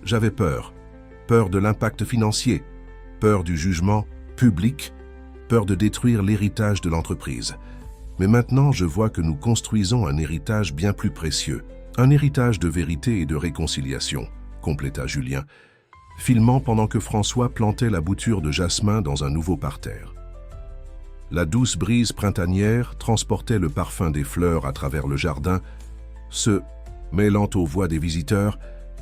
j'avais peur. Peur de l'impact financier, peur du jugement public, peur de détruire l'héritage de l'entreprise. Mais maintenant, je vois que nous construisons un héritage bien plus précieux. Un héritage de vérité et de réconciliation, compléta Julien, filmant pendant que François plantait la bouture de jasmin dans un nouveau parterre. La douce brise printanière transportait le parfum des fleurs à travers le jardin, se mêlant aux voix des visiteurs,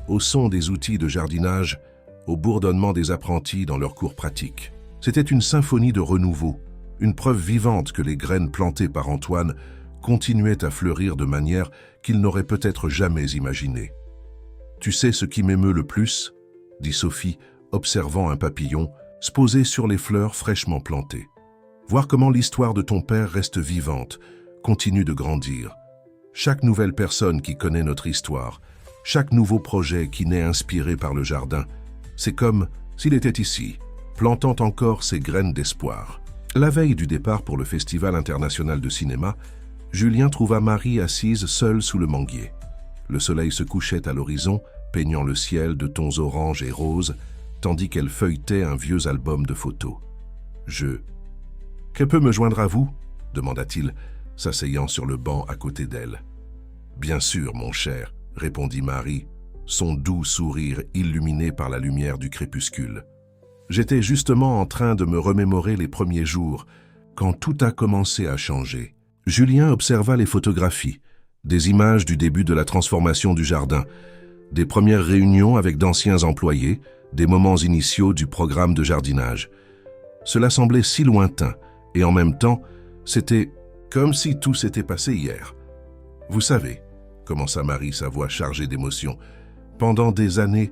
au son des outils de jardinage, au bourdonnement des apprentis dans leurs cours pratiques. C'était une symphonie de renouveau, une preuve vivante que les graines plantées par Antoine continuaient à fleurir de manière qu'il n'aurait peut-être jamais imaginée. « Tu sais ce qui m'émeut le plus ?» dit Sophie, observant un papillon se poser sur les fleurs fraîchement plantées. « Voir comment l'histoire de ton père reste vivante, continue de grandir. Chaque nouvelle personne qui connaît notre histoire, chaque nouveau projet qui naît inspiré par le jardin, c'est comme s'il était ici, plantant encore ses graines d'espoir. » La veille du départ pour le Festival international de cinéma, Julien trouva Marie assise seule sous le manguier. Le soleil se couchait à l'horizon, peignant le ciel de tons orange et rose, tandis qu'elle feuilletait un vieux album de photos. « Qu'elle peut me joindre à vous ?» demanda-t-il, s'asseyant sur le banc à côté d'elle. « Bien sûr, mon cher, » répondit Marie, son doux sourire illuminé par la lumière du crépuscule. « J'étais justement en train de me remémorer les premiers jours, quand tout a commencé à changer. » Julien observa les photographies, des images du début de la transformation du jardin, des premières réunions avec d'anciens employés, des moments initiaux du programme de jardinage. Cela semblait si lointain, et en même temps, c'était comme si tout s'était passé hier. « Vous savez, » commença Marie, sa voix chargée d'émotion, « pendant des années,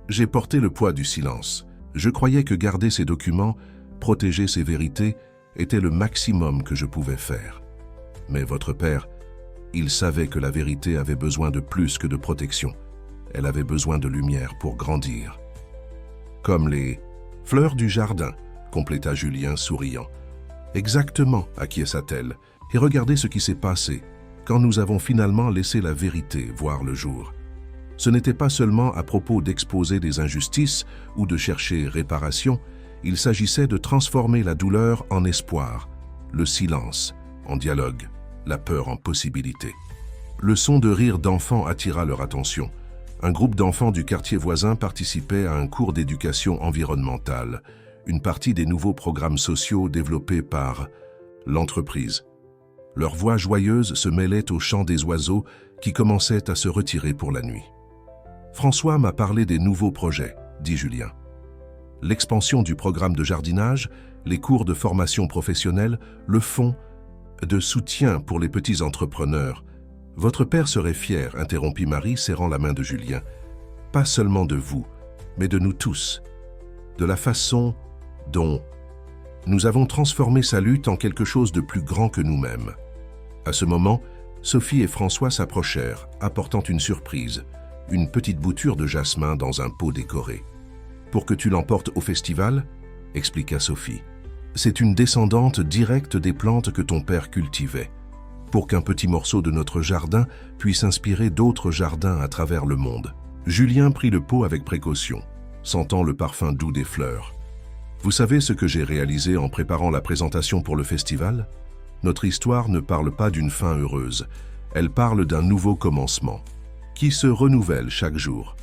j'ai porté le poids du silence. Je croyais que garder ces documents, protéger ces vérités, était le maximum que je pouvais faire. Mais votre père, il savait que la vérité avait besoin de plus que de protection. Elle avait besoin de lumière pour grandir. » « Comme les fleurs du jardin, » compléta Julien souriant. « Exactement, acquiesça-t-elle. Et regardez ce qui s'est passé quand nous avons finalement laissé la vérité voir le jour. Ce n'était pas seulement à propos d'exposer des injustices ou de chercher réparation, il s'agissait de transformer la douleur en espoir, le silence en dialogue, la peur en possibilité. Le son de rire d'enfants attira leur attention. Un groupe d'enfants du quartier voisin participait à un cours d'éducation environnementale, une partie des nouveaux programmes sociaux développés par l'entreprise. Leurs voix joyeuses se mêlaient au chant des oiseaux qui commençaient à se retirer pour la nuit. « François m'a parlé des nouveaux projets, » dit Julien. « L'expansion du programme de jardinage, les cours de formation professionnelle, le fonds de soutien pour les petits entrepreneurs. Votre père serait fier, » interrompit Marie, serrant la main de Julien. « Pas seulement de vous, mais de nous tous. De la façon dont nous avons transformé sa lutte en quelque chose de plus grand que nous-mêmes. » À ce moment, Sophie et François s'approchèrent, apportant une surprise, une petite bouture de jasmin dans un pot décoré. Pour que tu l'emportes au festival, expliqua Sophie. C'est une descendante directe des plantes que ton père cultivait, pour qu'un petit morceau de notre jardin puisse inspirer d'autres jardins à travers le monde. Julien prit le pot avec précaution, sentant le parfum doux des fleurs. Vous savez ce que j'ai réalisé en préparant la présentation pour le festival? Notre histoire ne parle pas d'une fin heureuse, elle parle d'un nouveau commencement, qui se renouvelle chaque jour.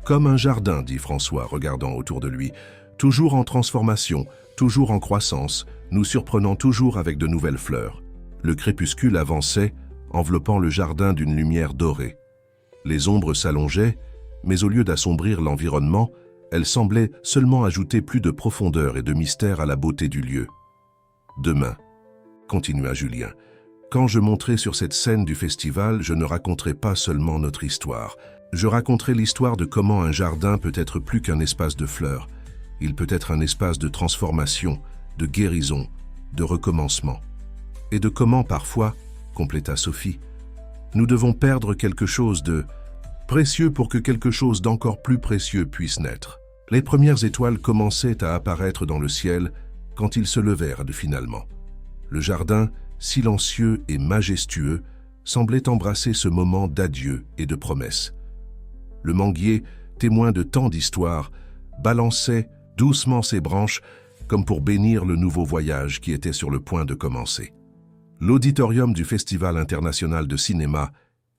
Comme un jardin, dit François, regardant autour de lui, toujours en transformation, toujours en croissance, nous surprenant toujours avec de nouvelles fleurs. Le crépuscule avançait, enveloppant le jardin d'une lumière dorée. Les ombres s'allongeaient, mais au lieu d'assombrir l'environnement, elles semblaient seulement ajouter plus de profondeur et de mystère à la beauté du lieu. Demain, continua Julien, quand je monterai sur cette scène du festival, je ne raconterai pas seulement notre histoire. Je raconterai l'histoire de comment un jardin peut être plus qu'un espace de fleurs. Il peut être un espace de transformation, de guérison, de recommencement. Et de comment parfois, compléta Sophie, nous devons perdre quelque chose de précieux pour que quelque chose d'encore plus précieux puisse naître. Les premières étoiles commençaient à apparaître dans le ciel quand ils se levèrent finalement. Le jardin, silencieux et majestueux, semblait embrasser ce moment d'adieu et de promesse. Le manguier, témoin de tant d'histoires, balançait doucement ses branches comme pour bénir le nouveau voyage qui était sur le point de commencer. L'auditorium du Festival international de cinéma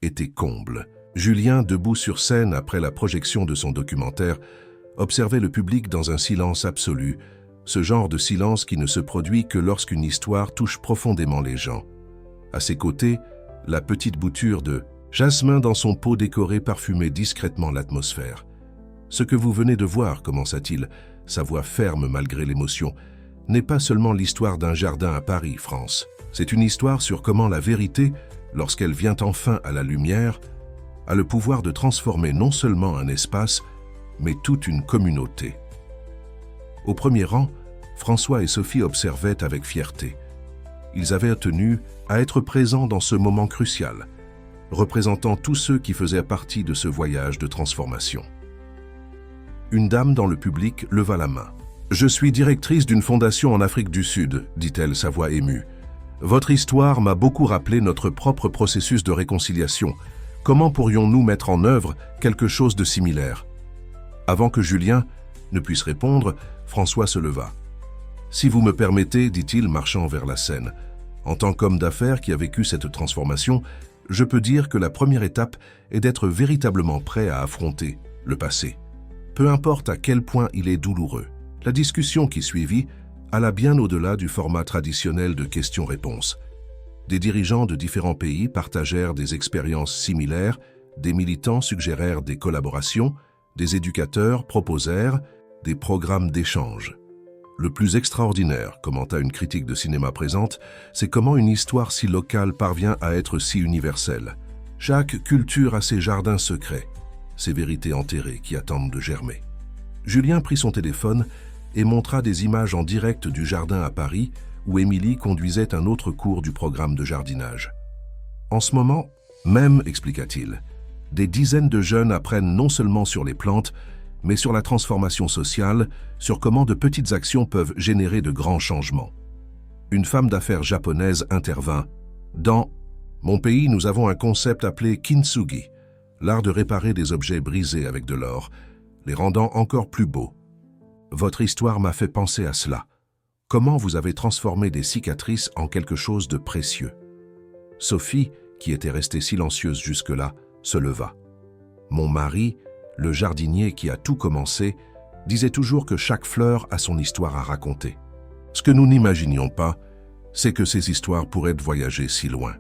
était comble. Julien, debout sur scène après la projection de son documentaire, observait le public dans un silence absolu, ce genre de silence qui ne se produit que lorsqu'une histoire touche profondément les gens. À ses côtés, la petite bouture de jasmin dans son pot décoré parfumait discrètement l'atmosphère. « Ce que vous venez de voir, commença-t-il, sa voix ferme malgré l'émotion, n'est pas seulement l'histoire d'un jardin à Paris, France. C'est une histoire sur comment la vérité, lorsqu'elle vient enfin à la lumière, a le pouvoir de transformer non seulement un espace, mais toute une communauté. » Au premier rang, François et Sophie observaient avec fierté. Ils avaient tenu à être présents dans ce moment crucial, représentant tous ceux qui faisaient partie de ce voyage de transformation. Une dame dans le public leva la main. « Je suis directrice d'une fondation en Afrique du Sud, dit-elle, sa voix émue. Votre histoire m'a beaucoup rappelé notre propre processus de réconciliation. Comment pourrions-nous mettre en œuvre quelque chose de similaire ?» Avant que Julien ne puisse répondre, François se leva. « Si vous me permettez, dit-il, marchant vers la scène, en tant qu'homme d'affaires qui a vécu cette transformation, je peux dire que la première étape est d'être véritablement prêt à affronter le passé. Peu importe à quel point il est douloureux. » La discussion qui suivit alla bien au-delà du format traditionnel de questions-réponses. Des dirigeants de différents pays partagèrent des expériences similaires, des militants suggérèrent des collaborations, des éducateurs proposèrent des programmes d'échange. Le plus extraordinaire, commenta une critique de cinéma présente, c'est comment une histoire si locale parvient à être si universelle. Chaque culture a ses jardins secrets, ses vérités enterrées qui attendent de germer. Julien prit son téléphone et montra des images en direct du jardin à Paris où Émilie conduisait un autre cours du programme de jardinage. En ce moment, même, expliqua-t-il, des dizaines de jeunes apprennent non seulement sur les plantes, mais sur la transformation sociale, sur comment de petites actions peuvent générer de grands changements. Une femme d'affaires japonaise intervint. « Dans mon pays, nous avons un concept appelé kintsugi, l'art de réparer des objets brisés avec de l'or, les rendant encore plus beaux. Votre histoire m'a fait penser à cela. Comment vous avez transformé des cicatrices en quelque chose de précieux. » Sophie, qui était restée silencieuse jusque-là, se leva. « Mon mari, le jardinier qui a tout commencé, disait toujours que chaque fleur a son histoire à raconter. Ce que nous n'imaginions pas, c'est que ces histoires pourraient voyager si loin.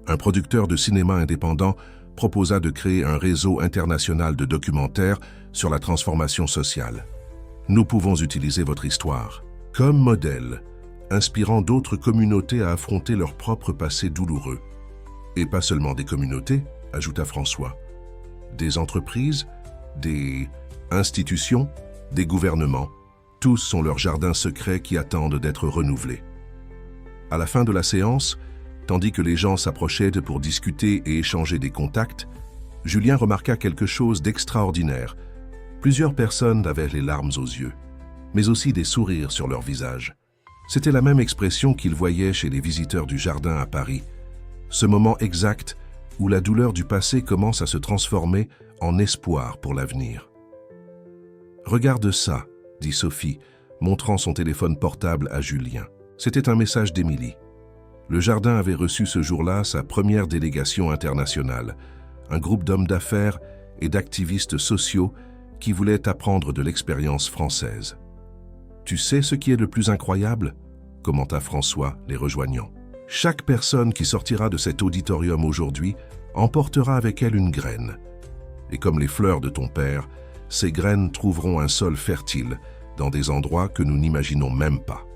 Un producteur de cinéma indépendant proposa de créer un réseau international de documentaires sur la transformation sociale. Nous pouvons utiliser votre histoire comme modèle, inspirant d'autres communautés à affronter leur propre passé douloureux. Et pas seulement des communautés, ajouta François. Des entreprises, des institutions, des gouvernements, tous sont leurs jardins secrets qui attendent d'être renouvelés. À la fin de la séance, tandis que les gens s'approchaient pour discuter et échanger des contacts, Julien remarqua quelque chose d'extraordinaire. Plusieurs personnes avaient les larmes aux yeux, mais aussi des sourires sur leur visage. C'était la même expression qu'ils voyaient chez les visiteurs du jardin à Paris, ce moment exact où la douleur du passé commence à se transformer en espoir pour l'avenir. « Regarde ça », dit Sophie, montrant son téléphone portable à Julien. C'était un message d'Émilie. Le jardin avait reçu ce jour-là sa première délégation internationale, un groupe d'hommes d'affaires et d'activistes sociaux qui voulaient apprendre de l'expérience française. « Tu sais ce qui est le plus incroyable ?» commenta François, les rejoignant. « Chaque personne qui sortira de cet auditorium aujourd'hui emportera avec elle une graine. Et comme les fleurs de ton père, ces graines trouveront un sol fertile dans des endroits que nous n'imaginons même pas. »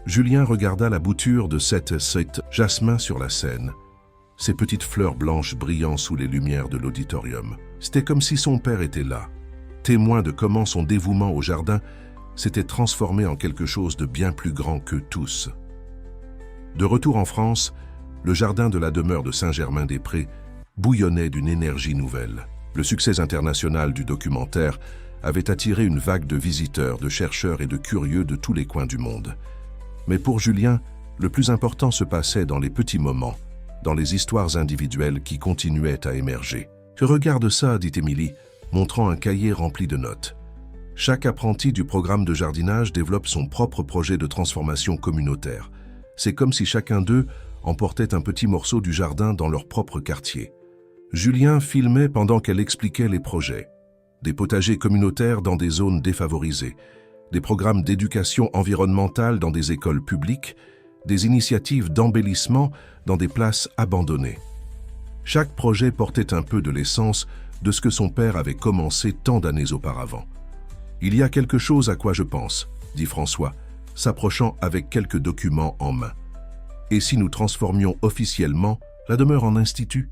Julien regarda la bouture de cette jasmin sur la scène, ces petites fleurs blanches brillant sous les lumières de l'auditorium. C'était comme si son père était là, témoin de comment son dévouement au jardin s'était transformé en quelque chose de bien plus grand qu'eux tous. De retour en France, le jardin de la demeure de Saint-Germain-des-Prés bouillonnait d'une énergie nouvelle. Le succès international du documentaire avait attiré une vague de visiteurs, de chercheurs et de curieux de tous les coins du monde. Mais pour Julien, le plus important se passait dans les petits moments, dans les histoires individuelles qui continuaient à émerger. « Je regarde ça », dit Émilie, montrant un cahier rempli de notes. Chaque apprenti du programme de jardinage développe son propre projet de transformation communautaire. C'est comme si chacun d'eux emportait un petit morceau du jardin dans leur propre quartier. Julien filmait pendant qu'elle expliquait les projets. Des potagers communautaires dans des zones défavorisées, des programmes d'éducation environnementale dans des écoles publiques, des initiatives d'embellissement dans des places abandonnées. Chaque projet portait un peu de l'essence de ce que son père avait commencé tant d'années auparavant. « Il y a quelque chose à quoi je pense », dit François, s'approchant avec quelques documents en main. « Et si nous transformions officiellement la demeure en institut ?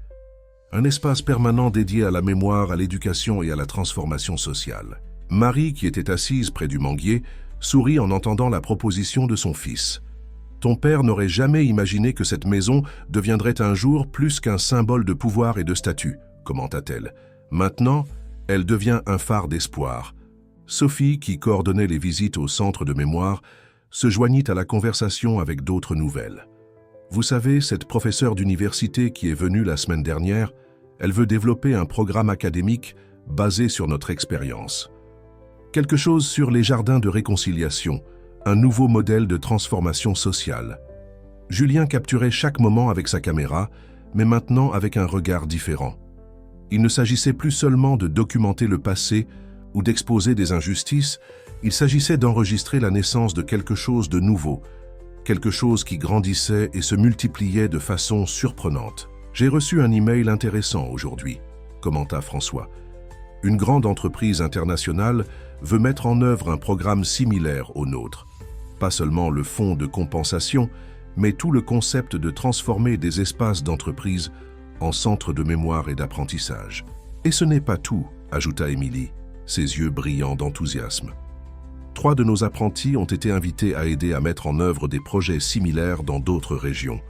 Un espace permanent dédié à la mémoire, à l'éducation et à la transformation sociale. » Marie, qui était assise près du manguier, sourit en entendant la proposition de son fils. « Ton père n'aurait jamais imaginé que cette maison deviendrait un jour plus qu'un symbole de pouvoir et de statut, » commenta-t-elle. « Maintenant, elle devient un phare d'espoir. » Sophie, qui coordonnait les visites au centre de mémoire, se joignit à la conversation avec d'autres nouvelles. « Vous savez, cette professeure d'université qui est venue la semaine dernière, elle veut développer un programme académique basé sur notre expérience. Quelque chose sur les jardins de réconciliation, un nouveau modèle de transformation sociale. » Julien capturait chaque moment avec sa caméra, mais maintenant avec un regard différent. Il ne s'agissait plus seulement de documenter le passé ou d'exposer des injustices, il s'agissait d'enregistrer la naissance de quelque chose de nouveau, quelque chose qui grandissait et se multipliait de façon surprenante. « J'ai reçu un email intéressant aujourd'hui », commenta François. « Une grande entreprise internationale veut mettre en œuvre un programme similaire au nôtre. Pas seulement le fonds de compensation, mais tout le concept de transformer des espaces d'entreprise en centres de mémoire et d'apprentissage. Et ce n'est pas tout, ajouta Émilie, ses yeux brillants d'enthousiasme. 3 de nos apprentis ont été invités à aider à mettre en œuvre des projets similaires dans d'autres régions.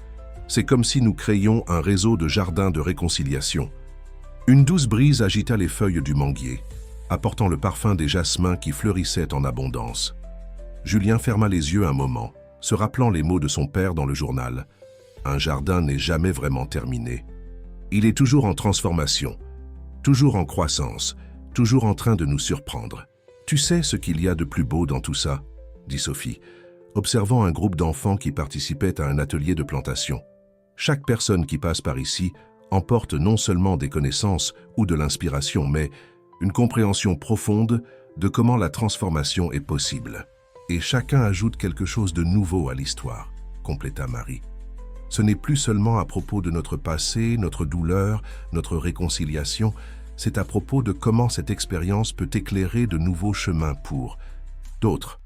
C'est comme si nous créions un réseau de jardins de réconciliation. Une douce brise agita les feuilles du manguier, apportant le parfum des jasmins qui fleurissaient en abondance. Julien ferma les yeux un moment, se rappelant les mots de son père dans le journal. Un jardin n'est jamais vraiment terminé. Il est toujours en transformation, toujours en croissance, toujours en train de nous surprendre. « Tu sais ce qu'il y a de plus beau dans tout ça ?» dit Sophie, observant un groupe d'enfants qui participaient à un atelier de plantation. Chaque personne qui passe par ici emporte non seulement des connaissances ou de l'inspiration, mais une compréhension profonde de comment la transformation est possible. Et chacun ajoute quelque chose de nouveau à l'histoire, compléta Marie. Ce n'est plus seulement à propos de notre passé, notre douleur, notre réconciliation, c'est à propos de comment cette expérience peut éclairer de nouveaux chemins pour d'autres.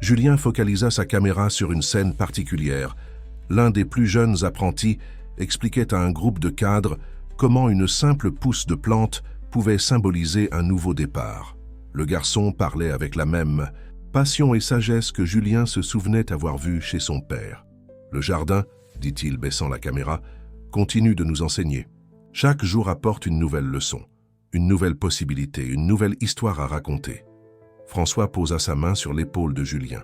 Julien focalisa sa caméra sur une scène particulière. L'un des plus jeunes apprentis expliquait à un groupe de cadres comment une simple pousse de plante pouvait symboliser un nouveau départ. Le garçon parlait avec la même passion et sagesse que Julien se souvenait avoir vue chez son père. « Le jardin, dit-il baissant la caméra, continue de nous enseigner. Chaque jour apporte une nouvelle leçon. une nouvelle possibilité, une nouvelle histoire à raconter. François posa sa main sur l'épaule de Julien.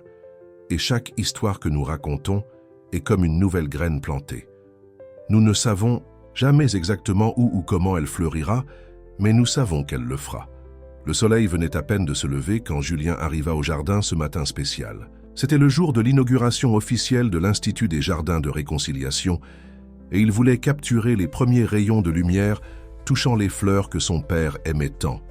Et chaque histoire que nous racontons est comme une nouvelle graine plantée. Nous ne savons jamais exactement où ou comment elle fleurira, mais nous savons qu'elle le fera. Le soleil venait à peine de se lever quand Julien arriva au jardin ce matin spécial. C'était le jour de l'inauguration officielle de l'Institut des Jardins de Réconciliation, et il voulait capturer les premiers rayons de lumière touchant les fleurs que son père aimait tant.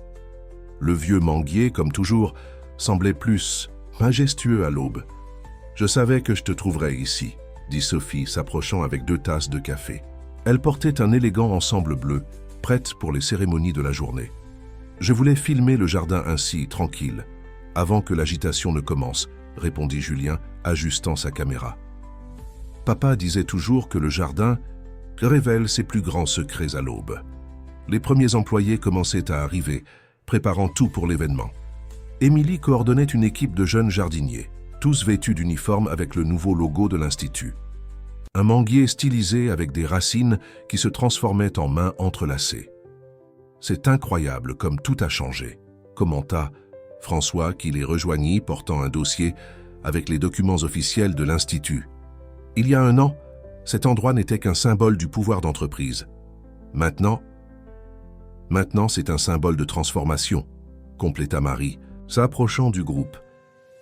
Le vieux manguier, comme toujours, semblait plus majestueux à l'aube. « Je savais que je te trouverais ici », dit Sophie, s'approchant avec 2 tasses de café. Elle portait un élégant ensemble bleu, prête pour les cérémonies de la journée. « Je voulais filmer le jardin ainsi, tranquille, avant que l'agitation ne commence », répondit Julien, ajustant sa caméra. Papa disait toujours que le jardin révèle ses plus grands secrets à l'aube. Les premiers employés commençaient à arriver, préparant tout pour l'événement. Émilie coordonnait une équipe de jeunes jardiniers, tous vêtus d'uniforme avec le nouveau logo de l'Institut. Un manguier stylisé avec des racines qui se transformaient en mains entrelacées. « C'est incroyable comme tout a changé », commenta François qui les rejoignit portant un dossier avec les documents officiels de l'Institut. « Il y a 1 an, cet endroit n'était qu'un symbole du pouvoir d'entreprise. Maintenant, c'est un symbole de transformation, » compléta Marie, s'approchant du groupe.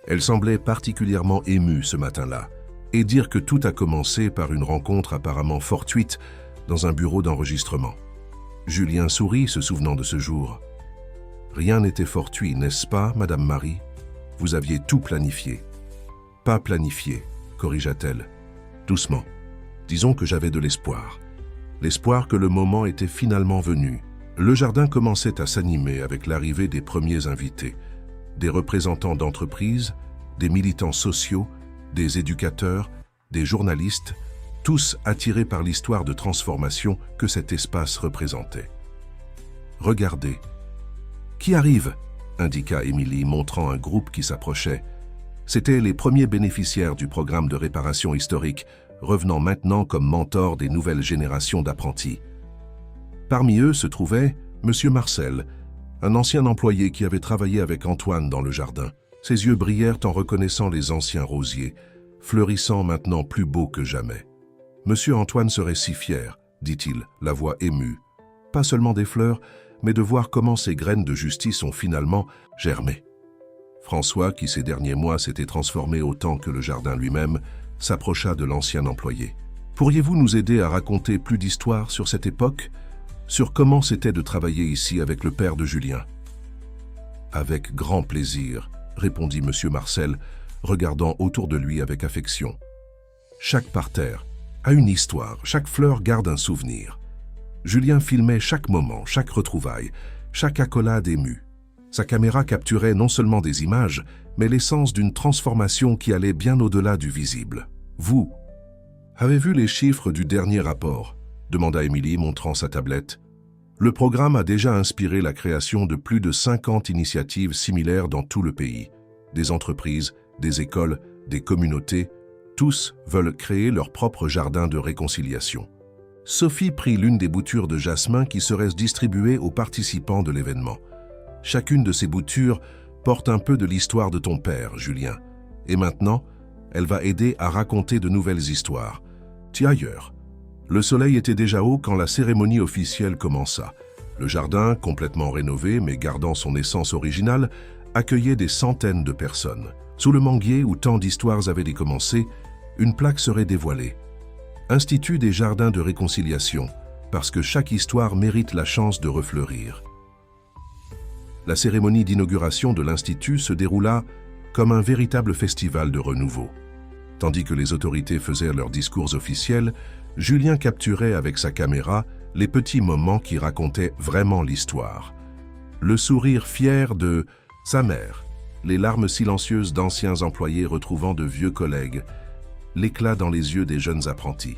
Elle semblait particulièrement émue ce matin-là, et dire que tout a commencé par une rencontre apparemment fortuite dans un bureau d'enregistrement. Julien sourit, se souvenant de ce jour. « Rien n'était fortuit, n'est-ce pas, Madame Marie? Vous aviez tout planifié. »« Pas planifié, » corrigea-t-elle. « Doucement. Disons que j'avais de l'espoir. L'espoir que le moment était finalement venu. » Le jardin commençait à s'animer avec l'arrivée des premiers invités. Des représentants d'entreprises, des militants sociaux, des éducateurs, des journalistes, tous attirés par l'histoire de transformation que cet espace représentait. « Regardez. »« Qui arrive ?» indiqua Émilie, montrant un groupe qui s'approchait. C'étaient les premiers bénéficiaires du programme de réparation historique, revenant maintenant comme mentors des nouvelles générations d'apprentis. Parmi eux se trouvait M. Marcel, un ancien employé qui avait travaillé avec Antoine dans le jardin. Ses yeux brillèrent en reconnaissant les anciens rosiers, fleurissant maintenant plus beaux que jamais. « Monsieur Antoine serait si fier, » dit-il, la voix émue. « Pas seulement des fleurs, mais de voir comment ces graines de justice ont finalement germé. » François, qui ces derniers mois s'était transformé autant que le jardin lui-même, s'approcha de l'ancien employé. « Pourriez-vous nous aider à raconter plus d'histoires sur cette époque ? Sur comment c'était de travailler ici avec le père de Julien ?»« Avec grand plaisir, » répondit M. Marcel, regardant autour de lui avec affection. « Chaque parterre a une histoire, chaque fleur garde un souvenir. » Julien filmait chaque moment, chaque retrouvaille, chaque accolade émue. Sa caméra capturait non seulement des images, mais l'essence d'une transformation qui allait bien au-delà du visible. « Vous avez vu les chiffres du dernier rapport ?» demanda Émilie, montrant sa tablette. Le programme a déjà inspiré la création de plus de 50 initiatives similaires dans tout le pays. Des entreprises, des écoles, des communautés, tous veulent créer leur propre jardin de réconciliation. Sophie prit l'une des boutures de jasmin qui seraient distribuées aux participants de l'événement. Chacune de ces boutures porte un peu de l'histoire de ton père, Julien. Et maintenant, elle va aider à raconter de nouvelles histoires. Tiens ailleurs. Le soleil était déjà haut quand la cérémonie officielle commença. Le jardin, complètement rénové mais gardant son essence originale, accueillait des centaines de personnes. Sous le manguier où tant d'histoires avaient commencé, une plaque serait dévoilée. Institut des Jardins de Réconciliation, parce que chaque histoire mérite la chance de refleurir. La cérémonie d'inauguration de l'Institut se déroula comme un véritable festival de renouveau. Tandis que les autorités faisaient leurs discours officiels, Julien capturait avec sa caméra les petits moments qui racontaient vraiment l'histoire. Le sourire fier de sa mère, les larmes silencieuses d'anciens employés retrouvant de vieux collègues, l'éclat dans les yeux des jeunes apprentis.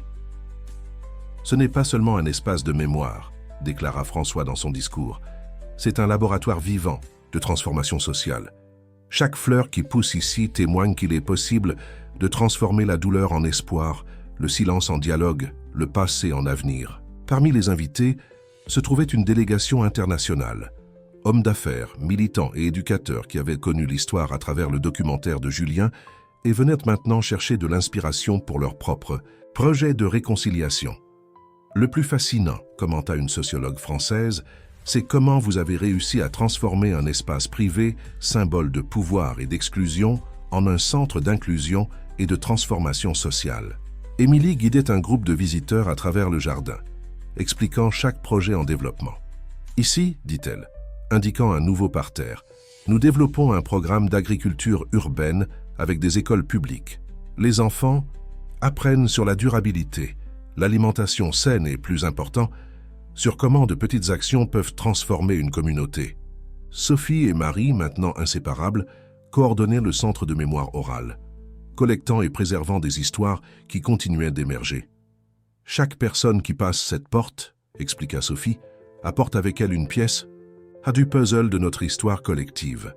« Ce n'est pas seulement un espace de mémoire », déclara François dans son discours. « C'est un laboratoire vivant de transformation sociale. Chaque fleur qui pousse ici témoigne qu'il est possible de transformer la douleur en espoir, le silence en dialogue, le passé en avenir. » Parmi les invités, se trouvait une délégation internationale. Hommes d'affaires, militants et éducateurs qui avaient connu l'histoire à travers le documentaire de Julien et venaient maintenant chercher de l'inspiration pour leur propre projet de réconciliation. Le plus fascinant, commenta une sociologue française, c'est comment vous avez réussi à transformer un espace privé, symbole de pouvoir et d'exclusion, en un centre d'inclusion et de transformation sociale. Émilie guidait un groupe de visiteurs à travers le jardin, expliquant chaque projet en développement. Ici, dit-elle, indiquant un nouveau parterre, nous développons un programme d'agriculture urbaine avec des écoles publiques. Les enfants apprennent sur la durabilité, l'alimentation saine et, plus important, sur comment de petites actions peuvent transformer une communauté. Sophie et Marie, maintenant inséparables, coordonnaient le centre de mémoire orale, collectant et préservant des histoires qui continuaient d'émerger. Chaque personne qui passe cette porte, expliqua Sophie, apporte avec elle une pièce du puzzle de notre histoire collective.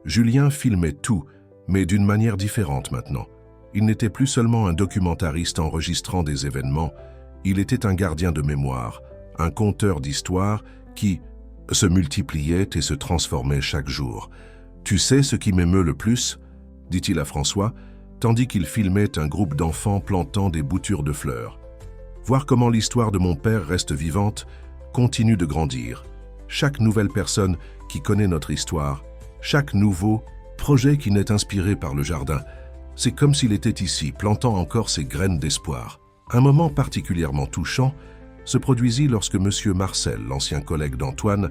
Julien filmait tout, mais d'une manière différente maintenant. Il n'était plus seulement un documentariste enregistrant des événements, il était un gardien de mémoire, un conteur d'histoires qui se multipliait et se transformait chaque jour. « Tu sais ce qui m'émeut le plus ?» dit-il à François, tandis qu'il filmait un groupe d'enfants plantant des boutures de fleurs. « Voir comment l'histoire de mon père reste vivante, continue de grandir. Chaque nouvelle personne qui connaît notre histoire, chaque nouveau projet qui n'est inspiré par le jardin, c'est comme s'il était ici, plantant encore ses graines d'espoir. » Un moment particulièrement touchant se produisit lorsque M. Marcel, l'ancien collègue d'Antoine,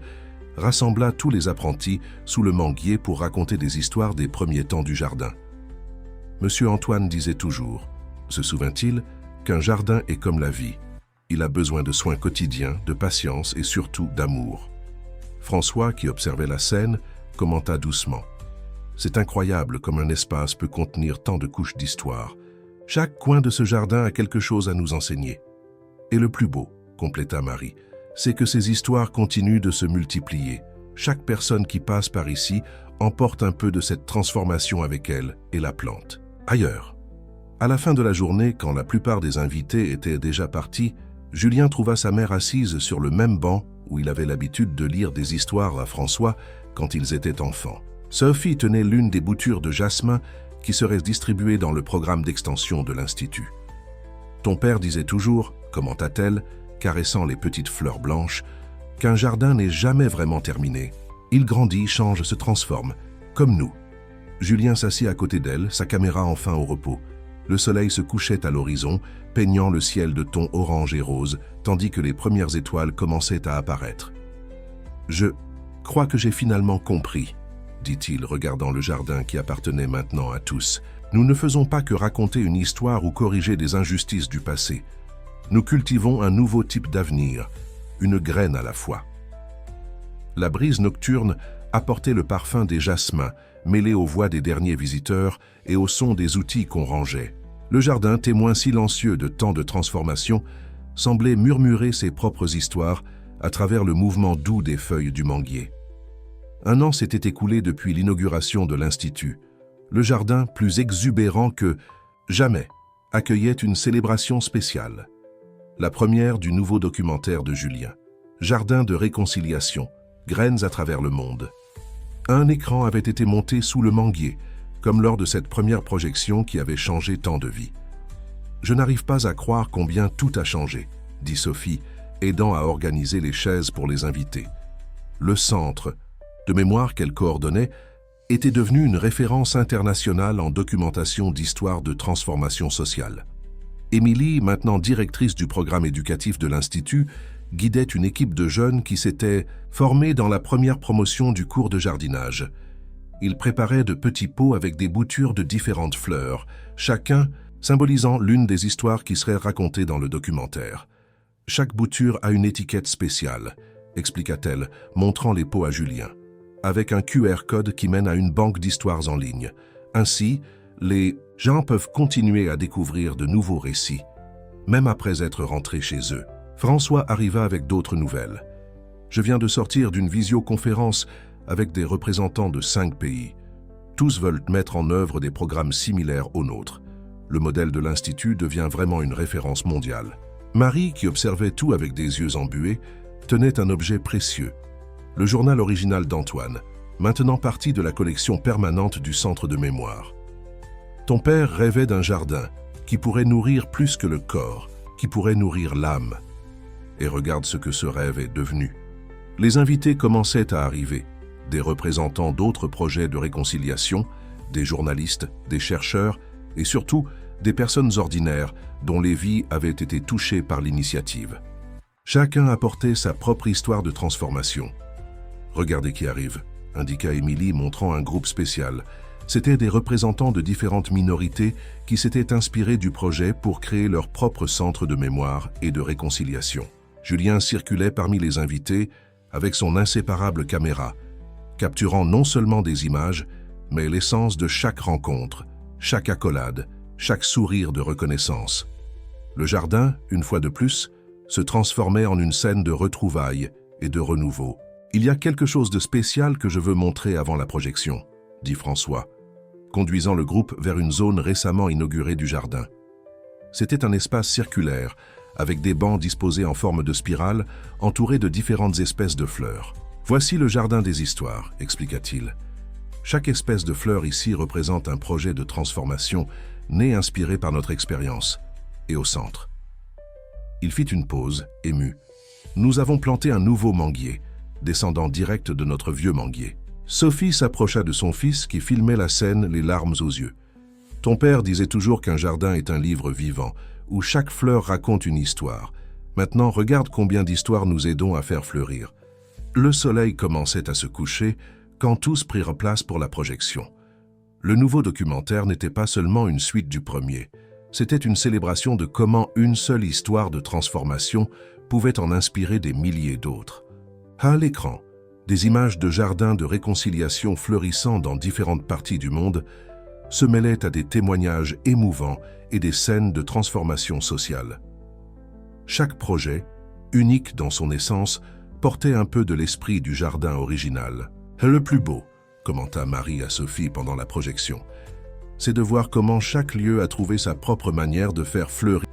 rassembla tous les apprentis sous le manguier pour raconter des histoires des premiers temps du jardin. M. Antoine disait toujours, se souvint-il, qu'un jardin est comme la vie. Il a besoin de soins quotidiens, de patience et surtout d'amour. François, qui observait la scène, commenta doucement. C'est incroyable comme un espace peut contenir tant de couches d'histoire. Chaque coin de ce jardin a quelque chose à nous enseigner. Et le plus beau, compléta Marie, c'est que ces histoires continuent de se multiplier. Chaque personne qui passe par ici emporte un peu de cette transformation avec elle et la plante. Ailleurs. À la fin de la journée, quand la plupart des invités étaient déjà partis, Julien trouva sa mère assise sur le même banc où il avait l'habitude de lire des histoires à François quand ils étaient enfants. Sophie tenait l'une des boutures de jasmin qui seraient distribuées dans le programme d'extension de l'Institut. « Ton père disait toujours, commenta-t-elle, caressant les petites fleurs blanches, qu'un jardin n'est jamais vraiment terminé. Il grandit, change, se transforme, comme nous. » Julien s'assit à côté d'elle, sa caméra enfin au repos. Le soleil se couchait à l'horizon, peignant le ciel de tons orange et rose, tandis que les premières étoiles commençaient à apparaître. « Je crois que j'ai finalement compris, » dit-il, regardant le jardin qui appartenait maintenant à tous. « Nous ne faisons pas que raconter une histoire ou corriger des injustices du passé. Nous cultivons un nouveau type d'avenir, une graine à la fois. » La brise nocturne apportait le parfum des jasmins, mêlé aux voix des derniers visiteurs et au son des outils qu'on rangeait. Le jardin, témoin silencieux de tant de transformations, semblait murmurer ses propres histoires à travers le mouvement doux des feuilles du manguier. Un an s'était écoulé depuis l'inauguration de l'Institut. Le jardin, plus exubérant que jamais, accueillait une célébration spéciale. La première du nouveau documentaire de Julien. Jardin de réconciliation, graines à travers le monde. Un écran avait été monté sous le manguier, comme lors de cette première projection qui avait changé tant de vies. « Je n'arrive pas à croire combien tout a changé », dit Sophie, aidant à organiser les chaises pour les invités. Le centre, de mémoire qu'elle coordonnait, était devenu une référence internationale en documentation d'histoire de transformation sociale. Émilie, maintenant directrice du programme éducatif de l'Institut, guidait une équipe de jeunes qui s'étaient formés dans la première promotion du cours de jardinage. Ils préparaient de petits pots avec des boutures de différentes fleurs, chacun symbolisant l'une des histoires qui seraient racontées dans le documentaire. « Chaque bouture a une étiquette spéciale », expliqua-t-elle, montrant les pots à Julien, avec un QR code qui mène à une banque d'histoires en ligne. Ainsi, les gens peuvent continuer à découvrir de nouveaux récits, même après être rentrés chez eux. François arriva avec d'autres nouvelles. « Je viens de sortir d'une visioconférence avec des représentants de 5 pays. Tous veulent mettre en œuvre des programmes similaires aux nôtres. Le modèle de l'Institut devient vraiment une référence mondiale. » Marie, qui observait tout avec des yeux embués, tenait un objet précieux, le journal original d'Antoine, maintenant partie de la collection permanente du centre de mémoire. Ton père rêvait d'un jardin qui pourrait nourrir plus que le corps, qui pourrait nourrir l'âme. Et regarde ce que ce rêve est devenu. Les invités commençaient à arriver, des représentants d'autres projets de réconciliation, des journalistes, des chercheurs et surtout des personnes ordinaires dont les vies avaient été touchées par l'initiative. Chacun apportait sa propre histoire de transformation. « Regardez qui arrive », indiqua Émilie montrant un groupe spécial. C'étaient des représentants de différentes minorités qui s'étaient inspirés du projet pour créer leur propre centre de mémoire et de réconciliation. Julien circulait parmi les invités avec son inséparable caméra, capturant non seulement des images, mais l'essence de chaque rencontre, chaque accolade, chaque sourire de reconnaissance. Le jardin, une fois de plus, se transformait en une scène de retrouvailles et de renouveau. « Il y a quelque chose de spécial que je veux montrer avant la projection », dit François, conduisant le groupe vers une zone récemment inaugurée du jardin. C'était un espace circulaire, avec des bancs disposés en forme de spirale, entourés de différentes espèces de fleurs. « Voici le jardin des histoires », expliqua-t-il. Chaque espèce de fleur ici représente un projet de transformation né inspiré par notre expérience. Et au centre. Il fit une pause, ému. Nous avons planté un nouveau manguier, descendant direct de notre vieux manguier. Sophie s'approcha de son fils qui filmait la scène, les larmes aux yeux. Ton père disait toujours qu'un jardin est un livre vivant, où chaque fleur raconte une histoire. Maintenant, regarde combien d'histoires nous aidons à faire fleurir. Le soleil commençait à se coucher quand tous prirent place pour la projection. Le nouveau documentaire n'était pas seulement une suite du premier. C'était une célébration de comment une seule histoire de transformation pouvait en inspirer des milliers d'autres. À l'écran, des images de jardins de réconciliation fleurissant dans différentes parties du monde se mêlaient à des témoignages émouvants et des scènes de transformation sociale. Chaque projet, unique dans son essence, portait un peu de l'esprit du jardin original. « Le plus beau », commenta Marie à Sophie pendant la projection, « c'est de voir comment chaque lieu a trouvé sa propre manière de faire fleurir